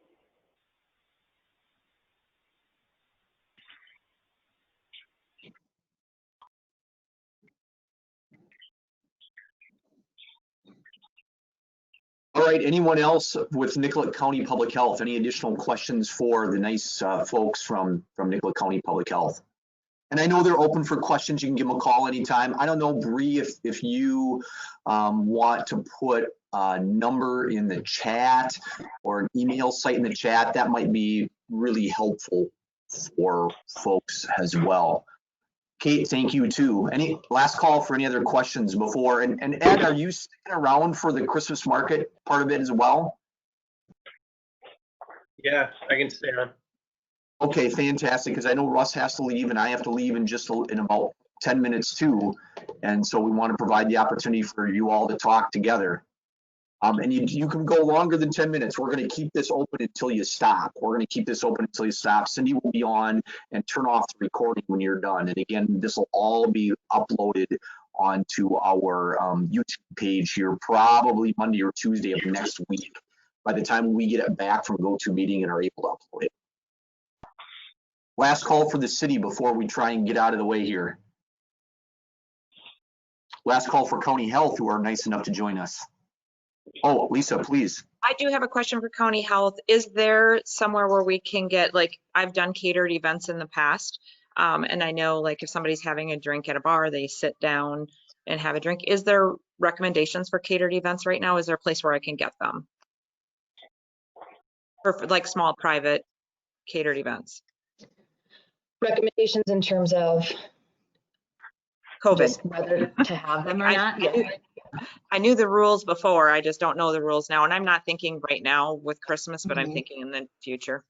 All right, anyone else with Nikola County Public Health? Any additional questions for the nice folks from Nikola County Public Health? And I know they're open for questions. You can give them a call anytime. I don't know, Bree, if you want to put a number in the chat or an email site in the chat, that might be really helpful for folks as well. Kate, thank you too. Any last call for any other questions before? And Ed, are you sticking around for the Christmas market part of it as well? Yeah, I can stay on. Okay, fantastic, because I know Russ has to leave and I have to leave in about 10 minutes too. And so we want to provide the opportunity for you all to talk together. And you can go longer than 10 minutes. We're going to keep this open until you stop. We're going to keep this open until you stop. Cindy will be on and turn off the recording when you're done. And again, this will all be uploaded onto our YouTube page here, probably Monday or Tuesday of next week, by the time we get it back from GoToMeeting and are able to upload it. Last call for the city before we try and get out of the way here. Last call for County Health, who are nice enough to join us. Oh, Lisa, please. I do have a question for County Health. Is there somewhere where we can get, like, I've done catered events in the past, and I know, like, if somebody's having a drink at a bar, they sit down and have a drink. Is there recommendations for catered events right now? Is there a place where I can get them? Or for, like, small private catered events? Recommendations in terms of COVID, just whether to have them or not? I knew the rules before. I just don't know the rules now. And I'm not thinking right now with Christmas, but I'm thinking in the future.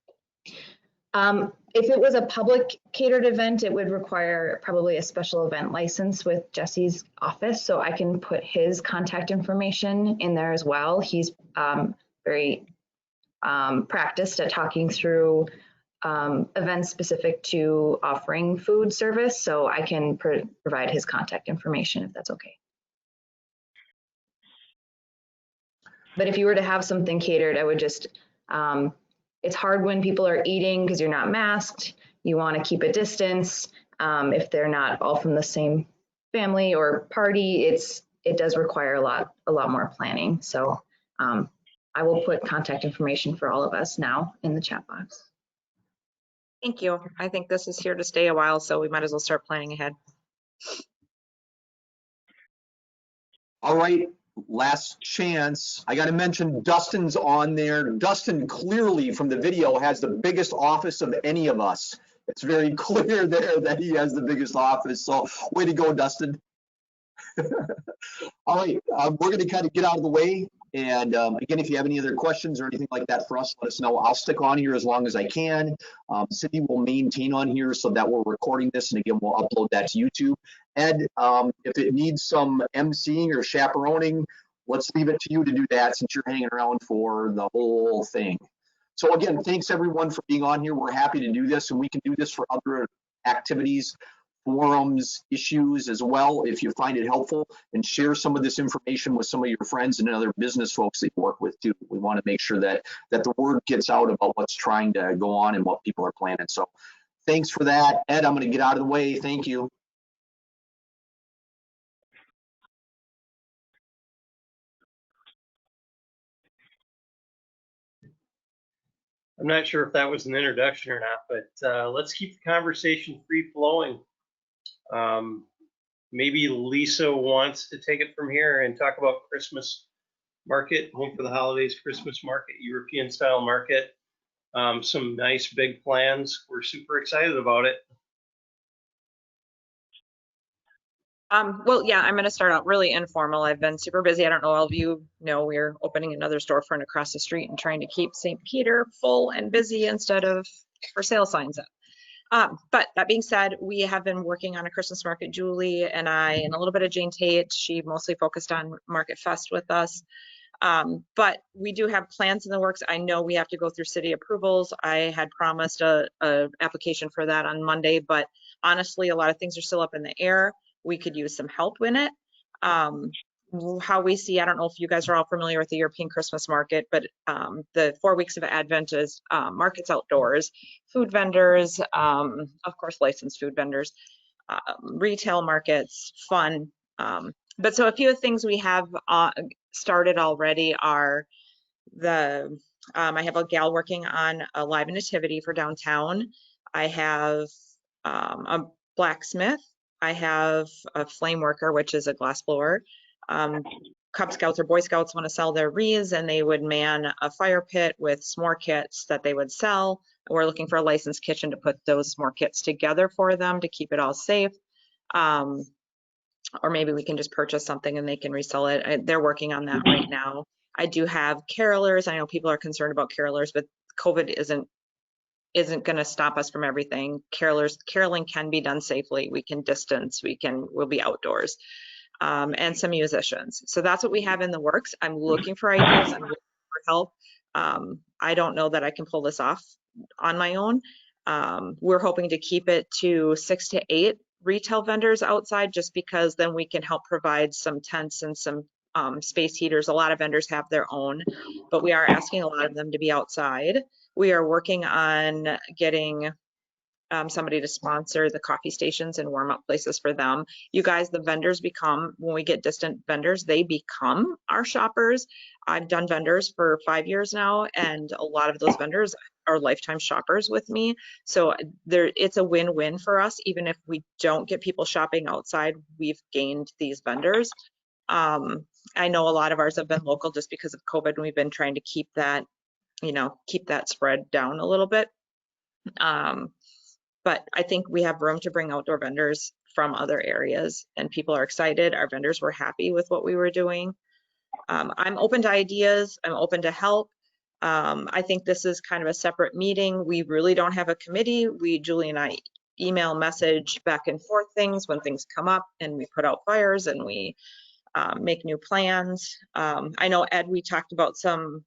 If it was a public catered event, it would require probably a special event license with Jesse's office. So I can put his contact information in there as well. He's very practiced at talking through events specific to offering food service. So I can provide his contact information if that's okay. But if you were to have something catered, I would just, it's hard when people are eating because you're not masked. You want to keep a distance if they're not all from the same family or party, it does require a lot more planning. So I will put contact information for all of us now in the chat box. Thank you. I think this is here to stay a while, so we might as well start planning ahead. All right, last chance. I got to mention Dustin's on there. Dustin clearly from the video has the biggest office of any of us. It's very clear there that he has the biggest office. So way to go, Dustin. All right, we're going to kind of get out of the way. And again, if you have any other questions or anything like that for us, let us know. I'll stick on here as long as I can. Cindy will maintain on here so that we're recording this. And again, we'll upload that to YouTube. Ed, if it needs some emceeing or chaperoning, let's leave it to you to do that since you're hanging around for the whole thing. So again, thanks everyone for being on here. We're happy to do this, and we can do this for other activities, forums, issues as well, if you find it helpful, and share some of this information with some of your friends and other business folks that you work with too. We want to make sure that the word gets out about what's trying to go on and what people are planning. So thanks for that. Ed, I'm going to get out of the way. Thank you. I'm not sure if that was an introduction or not, but let's keep the conversation free flowing. Maybe Lisa wants to take it from here and talk about Christmas market, home for the holidays, Christmas market, European style market. Some nice big plans. We're super excited about it. Well, yeah, I'm going to start out really informal. I've been super busy. I don't know, all of you know, we're opening another storefront across the street and trying to keep St. Peter full and busy instead of for sale signs up. But that being said, we have been working on a Christmas market, Julie and I, and a little bit of Jane Tate. She mostly focused on Market Fest with us. But we do have plans in the works. I know we have to go through city approvals. I had promised a application for that on Monday, but honestly, a lot of things are still up in the air. We could use some help in it. How we see, I don't know if you guys are all familiar with the European Christmas market, but the 4 weeks of Advent is markets outdoors, food vendors, of course, licensed food vendors, retail markets, fun. But so a few things we have started already are I have a gal working on a live nativity for downtown. I have a blacksmith. I have a flame worker, which is a glass blower. Cub Scouts or Boy Scouts want to sell their wreaths, and they would man a fire pit with s'more kits that they would sell. We're looking for a licensed kitchen to put those s'more kits together for them to keep it all safe. Or maybe we can just purchase something and they can resell it. They're working on that right now. I do have carolers. I know people are concerned about carolers, but COVID isn't going to stop us from everything. Caroling can be done safely. We can distance. We'll be outdoors, and some musicians. So that's what we have in the works. I'm looking for ideas. I'm looking for help. I don't know that I can pull this off on my own. We're hoping to keep it to 6 to 8 retail vendors outside, just because then we can help provide some tents and some space heaters. A lot of vendors have their own, but we are asking a lot of them to be outside. We are working on getting somebody to sponsor the coffee stations and warm up places for them. You guys, the vendors when we get distant vendors, they become our shoppers. I've done vendors for 5 years now, and a lot of those vendors are lifetime shoppers with me. So it's a win-win for us. Even if we don't get people shopping outside, we've gained these vendors. I know a lot of ours have been local just because of COVID, and we've been trying to keep that spread down a little bit. But I think we have room to bring outdoor vendors from other areas, and people are excited. Our vendors were happy with what we were doing. I'm open to ideas. I'm open to help. I think this is kind of a separate meeting. We really don't have a committee. Julie and I email message back and forth things when things come up, and we put out fires and we make new plans. I know, Ed, we talked about some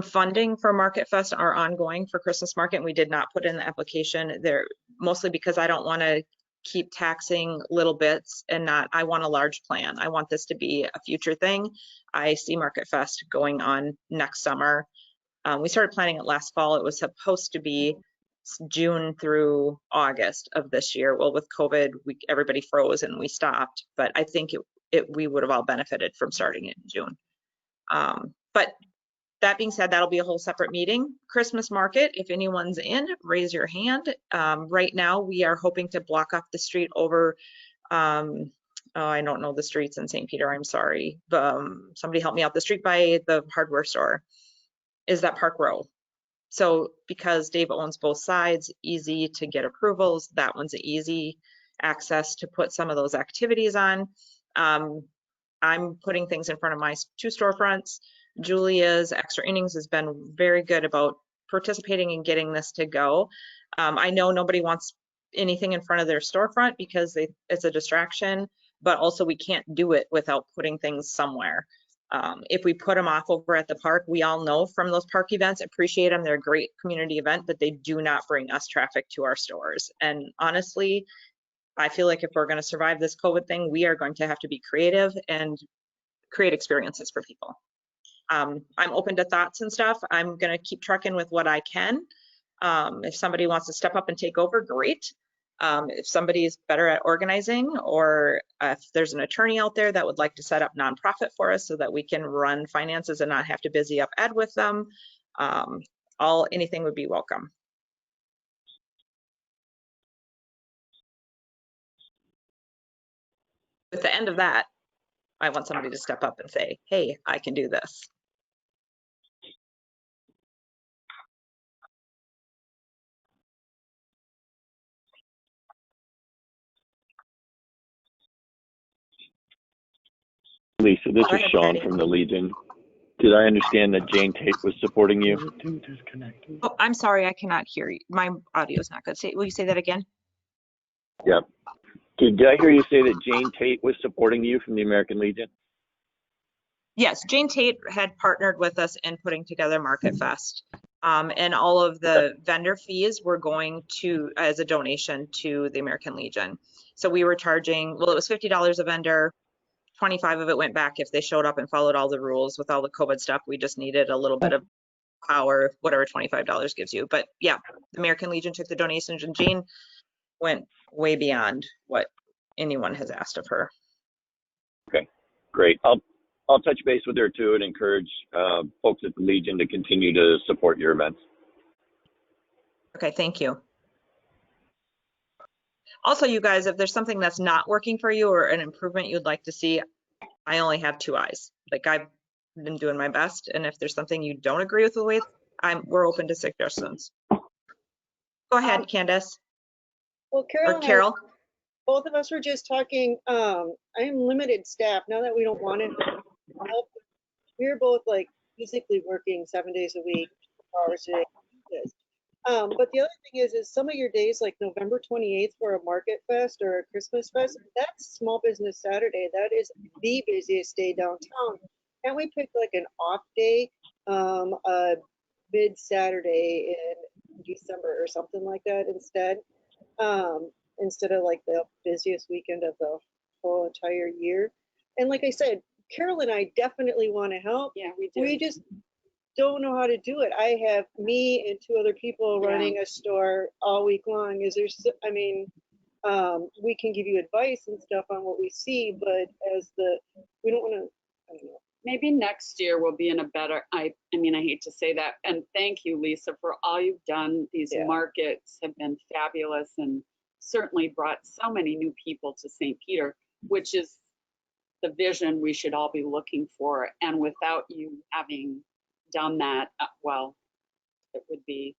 funding for Market Fest are ongoing for Christmas market, and we did not put in the application there, mostly because I don't want to keep taxing little bits and I want a large plan. I want this to be a future thing. I see Market Fest going on next summer. We started planning it last fall. It was supposed to be June through August of this year. Well, with COVID, everybody froze and we stopped, but I think we would have all benefited from starting it in June. But that being said, that'll be a whole separate meeting. Christmas market, if anyone's in, raise your hand. Right now, we are hoping to block off the street over, oh, I don't know the streets in St. Peter, I'm sorry. Somebody help me out. The street by the hardware store is that Park Row. So because Dave owns both sides, easy to get approvals. That one's an easy access to put some of those activities on. I'm putting things in front of my 2 storefronts. Julia's Extra Innings has been very good about participating and getting this to go. I know nobody wants anything in front of their storefront because it's a distraction, but also we can't do it without putting things somewhere. If we put them off over at the park, we all know from those park events, appreciate them. They're a great community event, but they do not bring us traffic to our stores. And honestly, I feel like if we're going to survive this COVID thing, we are going to have to be creative and create experiences for people. I'm open to thoughts and stuff. I'm going to keep trucking with what I can. If somebody wants to step up and take over, great. If somebody is better at organizing, or if there's an attorney out there that would like to set up nonprofit for us so that we can run finances and not have to busy up Ed with them, anything would be welcome. At the end of that, I want somebody to step up and say, hey, I can do this. Lisa, this is Sean from the Legion. Did I understand that Jane Tate was supporting you? Oh, I'm sorry, I cannot hear you. My audio is not good. Will you say that again? Yep. Did I hear you say that Jane Tate was supporting you from the American Legion? Yes, Jane Tate had partnered with us in putting together Market Fest. And all of the vendor fees were going to, as a donation to the American Legion. So we were charging, well, it was $50 a vendor. 25 of it went back if they showed up and followed all the rules. With all the COVID stuff, we just needed a little bit of power, whatever $25 gives you. But yeah, the American Legion took the donations, and Jane went way beyond what anyone has asked of her. Okay, great. I'll touch base with her too and encourage folks at the Legion to continue to support your events. Okay, thank you. Also, you guys, if there's something that's not working for you or an improvement you'd like to see, I only have 2 eyes. Like, I've been doing my best, and if there's something you don't agree with the way, we're open to suggestions. Go ahead, Candace. Well, Carol, or Carol. Both of us were just talking. I am limited staff now that we don't want it. We're both like physically working 7 days a week, 4 hours a day. But the other thing is some of your days, like November 28th for a Market Fest or a Christmas Fest, that's Small Business Saturday. That is the busiest day downtown. Can't we pick like an off day, mid-Saturday in December or something like that instead? Instead of like the busiest weekend of the whole entire year. And like I said, Carol and I definitely want to help. Yeah, we do. We just don't know how to do it. I have me and 2 other people running a store all week long. We can give you advice and stuff on what we see, but we don't want to, I don't know. Maybe next year we'll be in a better, I hate to say that. And thank you, Lisa, for all you've done. These markets have been fabulous and certainly brought so many new people to St. Peter, which is the vision we should all be looking for. And without you having done that, well, it would be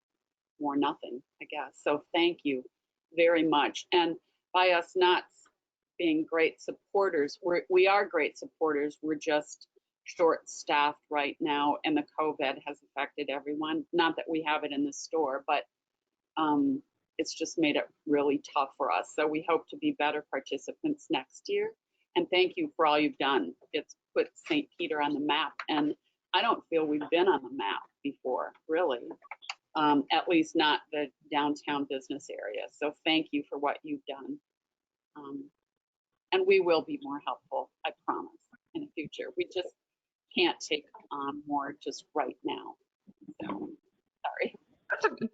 more nothing, I guess. So thank you very much. And by us not being great supporters, we are great supporters. We're just short-staffed right now, and the COVID has affected everyone. Not that we have it in the store, but it's just made it really tough for us. So we hope to be better participants next year. And thank you for all you've done. It's put St. Peter on the map, and I don't feel we've been on the map before, really, at least not the downtown business area. So thank you for what you've done. And we will be more helpful, I promise, in the future. We just can't take on more just right now. So, sorry.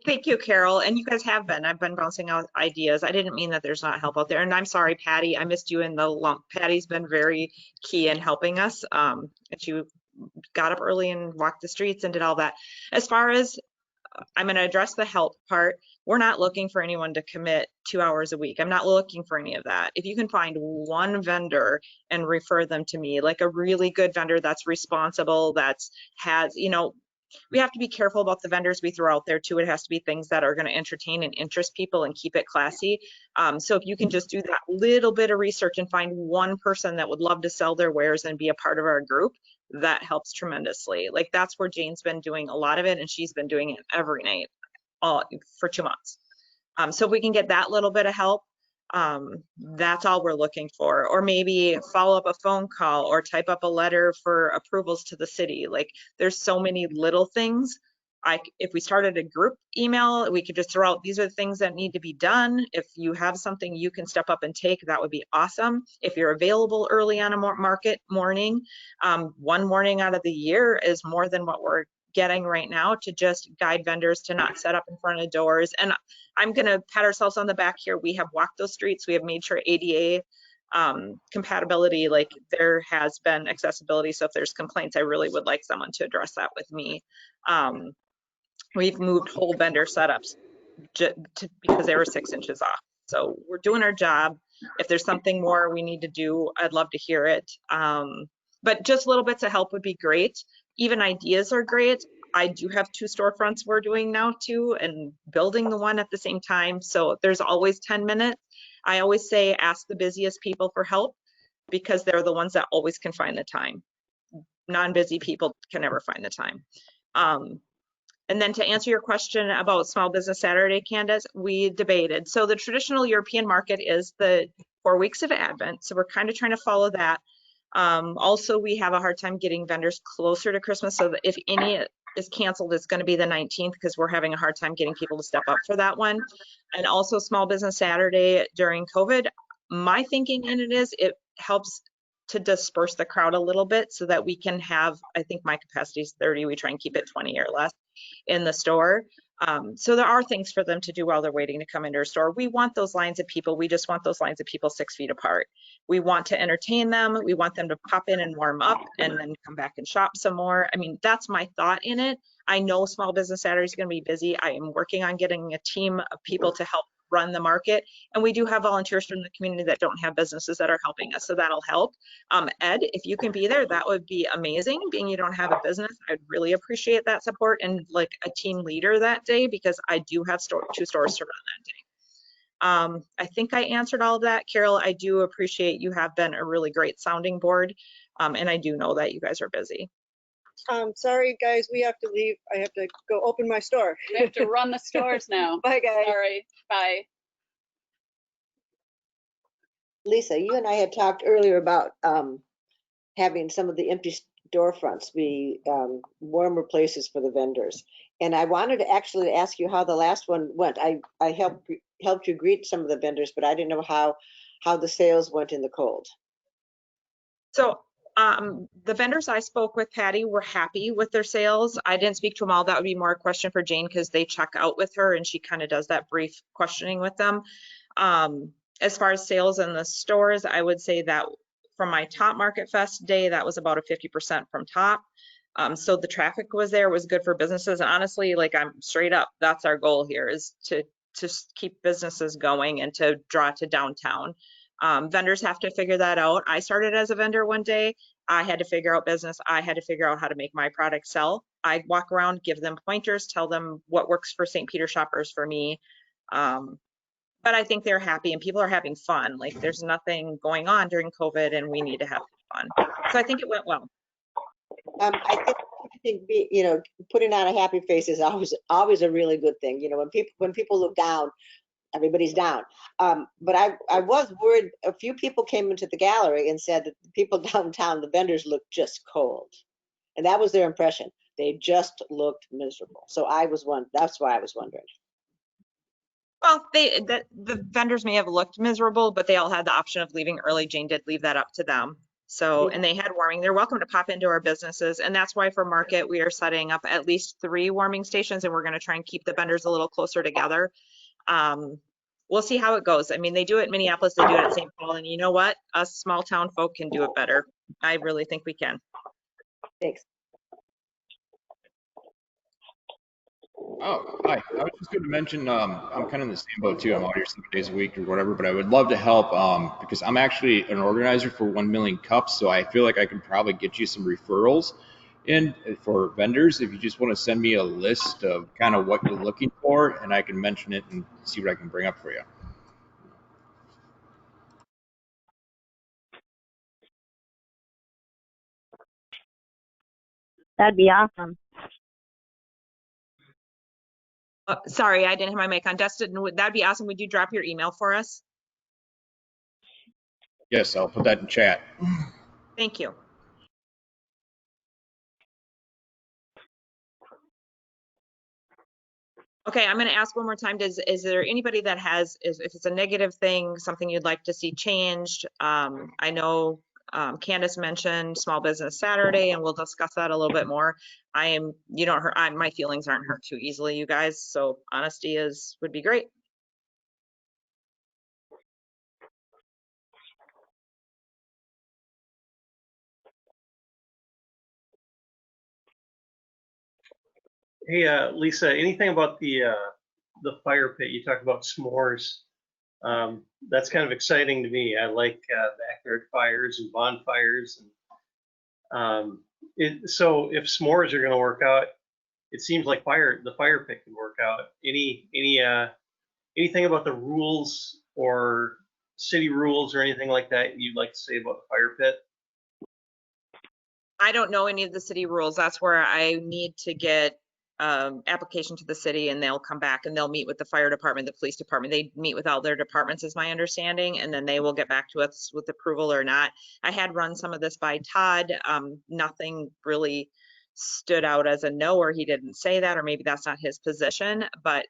Thank you, Carol. And you guys have been. I've been bouncing out ideas. I didn't mean that there's not help out there. And I'm sorry, Patty, I missed you in the lump. Patty's been very key in helping us. And she got up early and walked the streets and did all that. As far as I'm going to address the help part, we're not looking for anyone to commit 2 hours a week. I'm not looking for any of that. If you can find one vendor and refer them to me, like a really good vendor that's responsible, that's has, you know, we have to be careful about the vendors we throw out there too. It has to be things that are going to entertain and interest people and keep it classy. So if you can just do that little bit of research and find one person that would love to sell their wares and be a part of our group, that helps tremendously. Like that's where Jane's been doing a lot of it, and she's been doing it every night for 2 months. So if we can get that little bit of help, that's all we're looking for. Or maybe follow up a phone call or type up a letter for approvals to the city. Like there's so many little things. If we started a group email, we could just throw out, these are the things that need to be done. If you have something you can step up and take, that would be awesome. If you're available early on a market morning, one morning out of the year is more than what we're getting right now, to just guide vendors to not set up in front of doors. And I'm going to pat ourselves on the back here. We have walked those streets. We have made sure ADA compatibility, like there has been accessibility. So if there's complaints, I really would like someone to address that with me. We've moved whole vendor setups because they were 6 inches off. So we're doing our job. If there's something more we need to do, I'd love to hear it. But just little bits of help would be great. Even ideas are great. I do have 2 storefronts we're doing now too, and building the one at the same time. So there's always 10 minutes. I always say, ask the busiest people for help, because they're the ones that always can find the time. Non-busy people can never find the time. And then to answer your question about Small Business Saturday, Candace, we debated. So the traditional European market is the 4 weeks of Advent. So we're kind of trying to follow that. Also, we have a hard time getting vendors closer to Christmas. So that if any is canceled, it's going to be the 19th, because we're having a hard time getting people to step up for that one. And also Small Business Saturday during COVID, my thinking in it is it helps to disperse the crowd a little bit so that we can have, I think my capacity is 30. We try and keep it 20 or less in the store. So there are things for them to do while they're waiting to come into our store. We want those lines of people. We just want those lines of people 6 feet apart. We want to entertain them. We want them to pop in and warm up and then come back and shop some more. I mean, that's my thought in it. I know Small Business Saturday is going to be busy. I am working on getting a team of people to help run the market. And we do have volunteers from the community that don't have businesses that are helping us. So that'll help. Ed, if you can be there, that would be amazing. Being you don't have a business, I'd really appreciate that support, and like a team leader that day, because I do have 2 stores to run that day. I think I answered all of that. Carol, I do appreciate you have been a really great sounding board. And I do know that you guys are busy. Sorry, guys, we have to leave. I have to go open my store. We have to run the stores now. Bye, guys. Sorry. Bye. Lisa, you and I had talked earlier about having some of the empty storefronts be warmer places for the vendors. And I wanted to actually ask you how the last one went. I helped you greet some of the vendors, but I didn't know how the sales went in the cold. So the vendors I spoke with, Patty, were happy with their sales. I didn't speak to them all. That would be more a question for Jane, because they check out with her and she kind of does that brief questioning with them. As far as sales in the stores, I would say that from my top Market Fest day, that was about a 50% from top. So the traffic was there, was good for businesses. And honestly, like, I'm straight up, that's our goal here, is to keep businesses going and to draw to downtown. Vendors have to figure that out. I started as a vendor one day. I had to figure out business. I had to figure out how to make my product sell. I walk around, give them pointers, tell them what works for St. Peter shoppers for me. But I think they're happy and people are having fun. Like, there's nothing going on during COVID and we need to have fun. So I think it went well. I think you know, putting on a happy face is always a really good thing. You know, when people look down, everybody's down. But I was worried. A few people came into the gallery and said that the people downtown, the vendors, looked just cold, and that was their impression. They just looked miserable. So that's why I was wondering. Well, the vendors may have looked miserable, but they all had the option of leaving early. Jane did leave that up to them. So, and they had warming. They're welcome to pop into our businesses. And that's why for market, we are setting up at least 3 warming stations, and we're going to try and keep the vendors a little closer together. We'll see how it goes. I mean, they do it in Minneapolis, they do it at St. Paul, and you know what? Us small town folk can do it better. I really think we can. Thanks. Oh, hi. I was just going to mention, I'm kind of in the same boat too. I'm out here 7 days a week or whatever, but I would love to help because I'm actually an organizer for 1 Million Cups, so I feel like I can probably get you some referrals in for vendors if you just want to send me a list of kind of what you're looking for, and I can mention it and see what I can bring up for you. That'd be awesome. Sorry, I didn't have my mic on. Dustin, that'd be awesome. Would you drop your email for us? Yes, I'll put that in chat. Thank you. Okay, I'm going to ask one more time. Is there anybody that has, if it's a negative thing, something you'd like to see changed? I know Candace mentioned Small Business Saturday, and we'll discuss that a little bit more. You don't hurt, my feelings aren't hurt too easily, you guys. So honesty would be great. Hey, Lisa, anything about the fire pit? You talked about s'mores. That's kind of exciting to me. I like backyard fires and bonfires. And so if s'mores are going to work out, it seems like the fire pit can work out. Anything about the rules or city rules or anything like that you'd like to say about the fire pit? I don't know any of the city rules. That's where I need to get application to the city, and they'll come back and they'll meet with the fire department, the police department. They meet with all their departments is my understanding, and then they will get back to us with approval or not. I had run some of this by Todd. Nothing really stood out as a no, or he didn't say that, or maybe that's not his position, but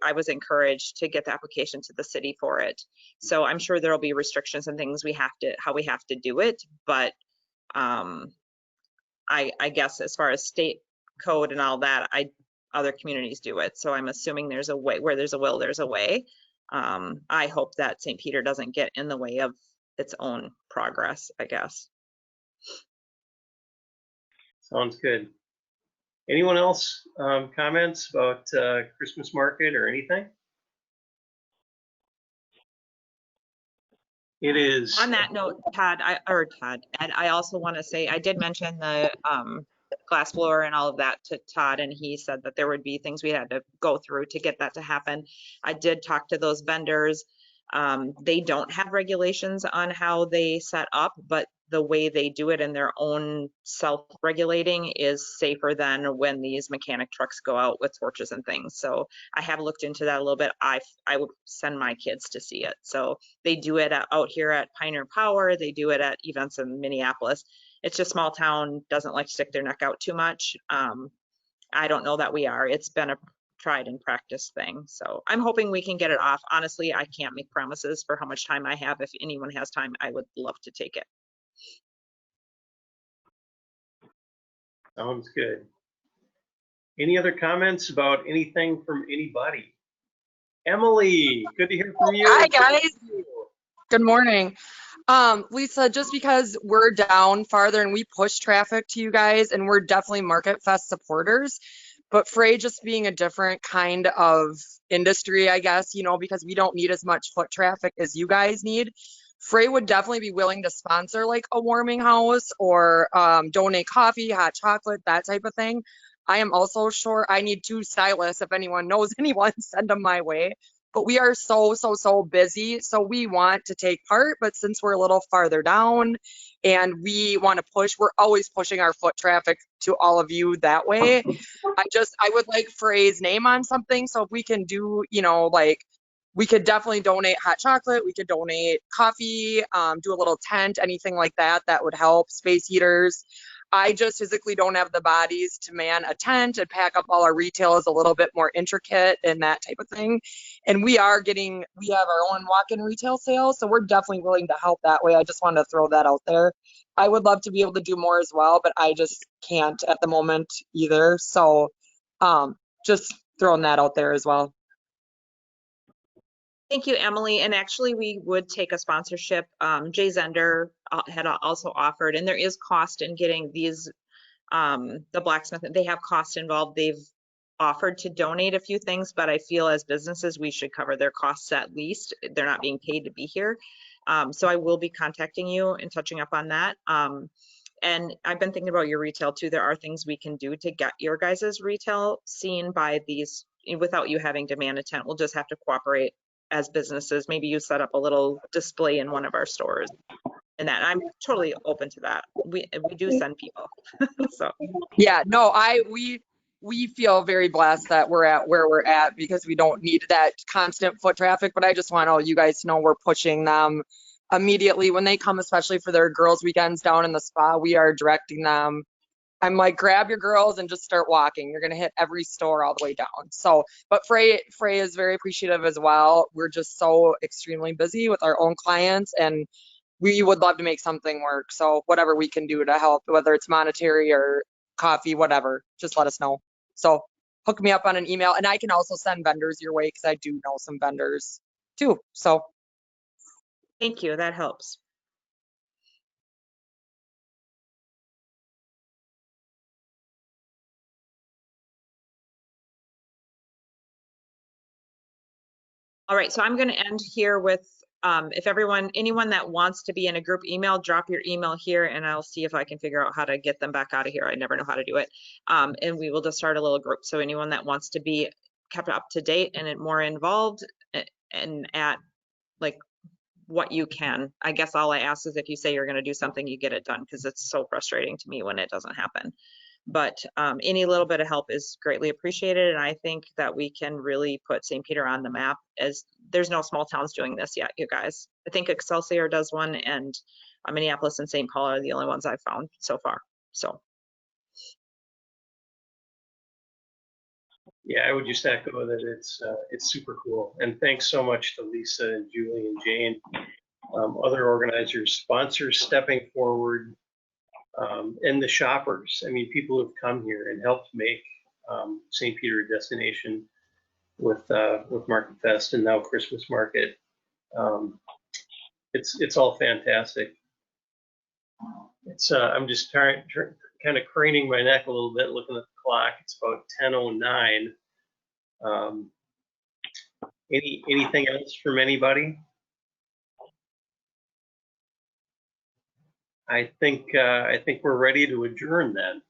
I was encouraged to get the application to the city for it. So I'm sure there'll be restrictions and things how we have to do it, but I guess as far as state code and all that, other communities do it. So I'm assuming there's a way. Where there's a will, there's a way. I hope that St. Peter doesn't get in the way of its own progress, I guess. Sounds good. Anyone else comments about Christmas market or anything? It is. On that note, Ed, I also want to say, I did mention the glass blower and all of that to Todd, and he said that there would be things we had to go through to get that to happen. I did talk to those vendors. They don't have regulations on how they set up, but the way they do it in their own self-regulating is safer than when these mechanic trucks go out with torches and things. So I have looked into that a little bit. I would send my kids to see it. So they do it out here at Pioneer Power. They do it at events in Minneapolis. It's just small town, doesn't like to stick their neck out too much. I don't know that we are. It's been a tried and practice thing. So I'm hoping we can get it off. Honestly, I can't make promises for how much time I have. If anyone has time, I would love to take it. Sounds good. Any other comments about anything from anybody? Emily, good to hear from you. Hi, guys. Good morning. Lisa, just because we're down farther and we push traffic to you guys, and we're definitely Market Fest supporters, but Frey just being a different kind of industry, I guess, because we don't need as much foot traffic as you guys need. Frey would definitely be willing to sponsor like a warming house or donate coffee, hot chocolate, that type of thing. I am also short. I need 2 stylists. If anyone knows anyone, send them my way. But we are so busy. So we want to take part, but since we're a little farther down and we want to push, we're always pushing our foot traffic to all of you that way. I would like Frey's name on something. So if we can do, we could definitely donate hot chocolate. We could donate coffee, do a little tent, anything like that, that would help. Space heaters. I just physically don't have the bodies to man a tent and pack up all our retail is a little bit more intricate and that type of thing. And we have our own walk-in retail sales, so we're definitely willing to help that way. I just wanted to throw that out there. I would love to be able to do more as well, but I just can't at the moment either. So just throwing that out there as well. Thank you, Emily. And actually, we would take a sponsorship. Jay Zender had also offered, and there is cost in getting these, the blacksmith, they have cost involved. They've offered to donate a few things, but I feel as businesses, we should cover their costs at least. They're not being paid to be here. So I will be contacting you and touching up on that. And I've been thinking about your retail too. There are things we can do to get your guys' retail seen by these without you having to man a tent. We'll just have to cooperate as businesses. Maybe you set up a little display in one of our stores, and that I'm totally open to that. We do send people. So yeah, no, we feel very blessed that we're at where we're at because we don't need that constant foot traffic. But I just want all you guys to know we're pushing them immediately when they come, especially for their girls' weekends down in the spa. We are directing them. I'm like, grab your girls and just start walking. You're gonna hit every store all the way down. So, but Frey is very appreciative as well. We're just so extremely busy with our own clients, and we would love to make something work. So whatever we can do to help, whether it's monetary or coffee, whatever, just let us know. So hook me up on an email, and I can also send vendors your way because I do know some vendors too. So thank you. That helps. All right, so I'm going to end here with if anyone that wants to be in a group email, drop your email here and I'll see if I can figure out how to get them back out of here. I never know how to do it. And we will just start a little group. So anyone that wants to be kept up to date and more involved and at like what you can, I guess all I ask is if you say you're going to do something, you get it done, because it's so frustrating to me when it doesn't happen. But any little bit of help is greatly appreciated. And I think that we can really put St. Peter on the map, as there's no small towns doing this yet, you guys. I think Excelsior does one, and Minneapolis and St. Paul are the only ones I've found so far. So. Yeah, I would just echo that it's super cool. And thanks so much to Lisa and Julie and Jane, other organizers, sponsors stepping forward, and the shoppers. I mean, people who've come here and helped make St. Peter a destination with Market Fest and now Christmas Market. It's all fantastic. It's I'm just kind of craning my neck a little bit looking at the clock. It's about 10:09. Anything else from anybody? I think we're ready to adjourn then.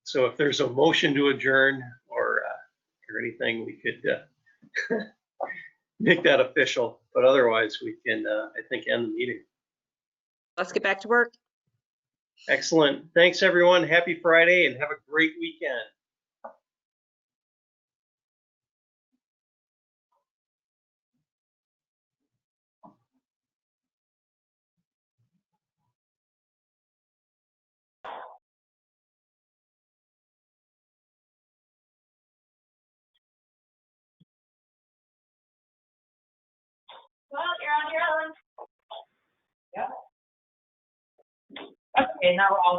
So if there's a motion to adjourn or anything, we could make that official. But otherwise, we can I think end the meeting. Let's get back to work. Excellent. Thanks everyone. Happy Friday and have a great weekend. Well, you're on your own. Yep. Okay, now we're all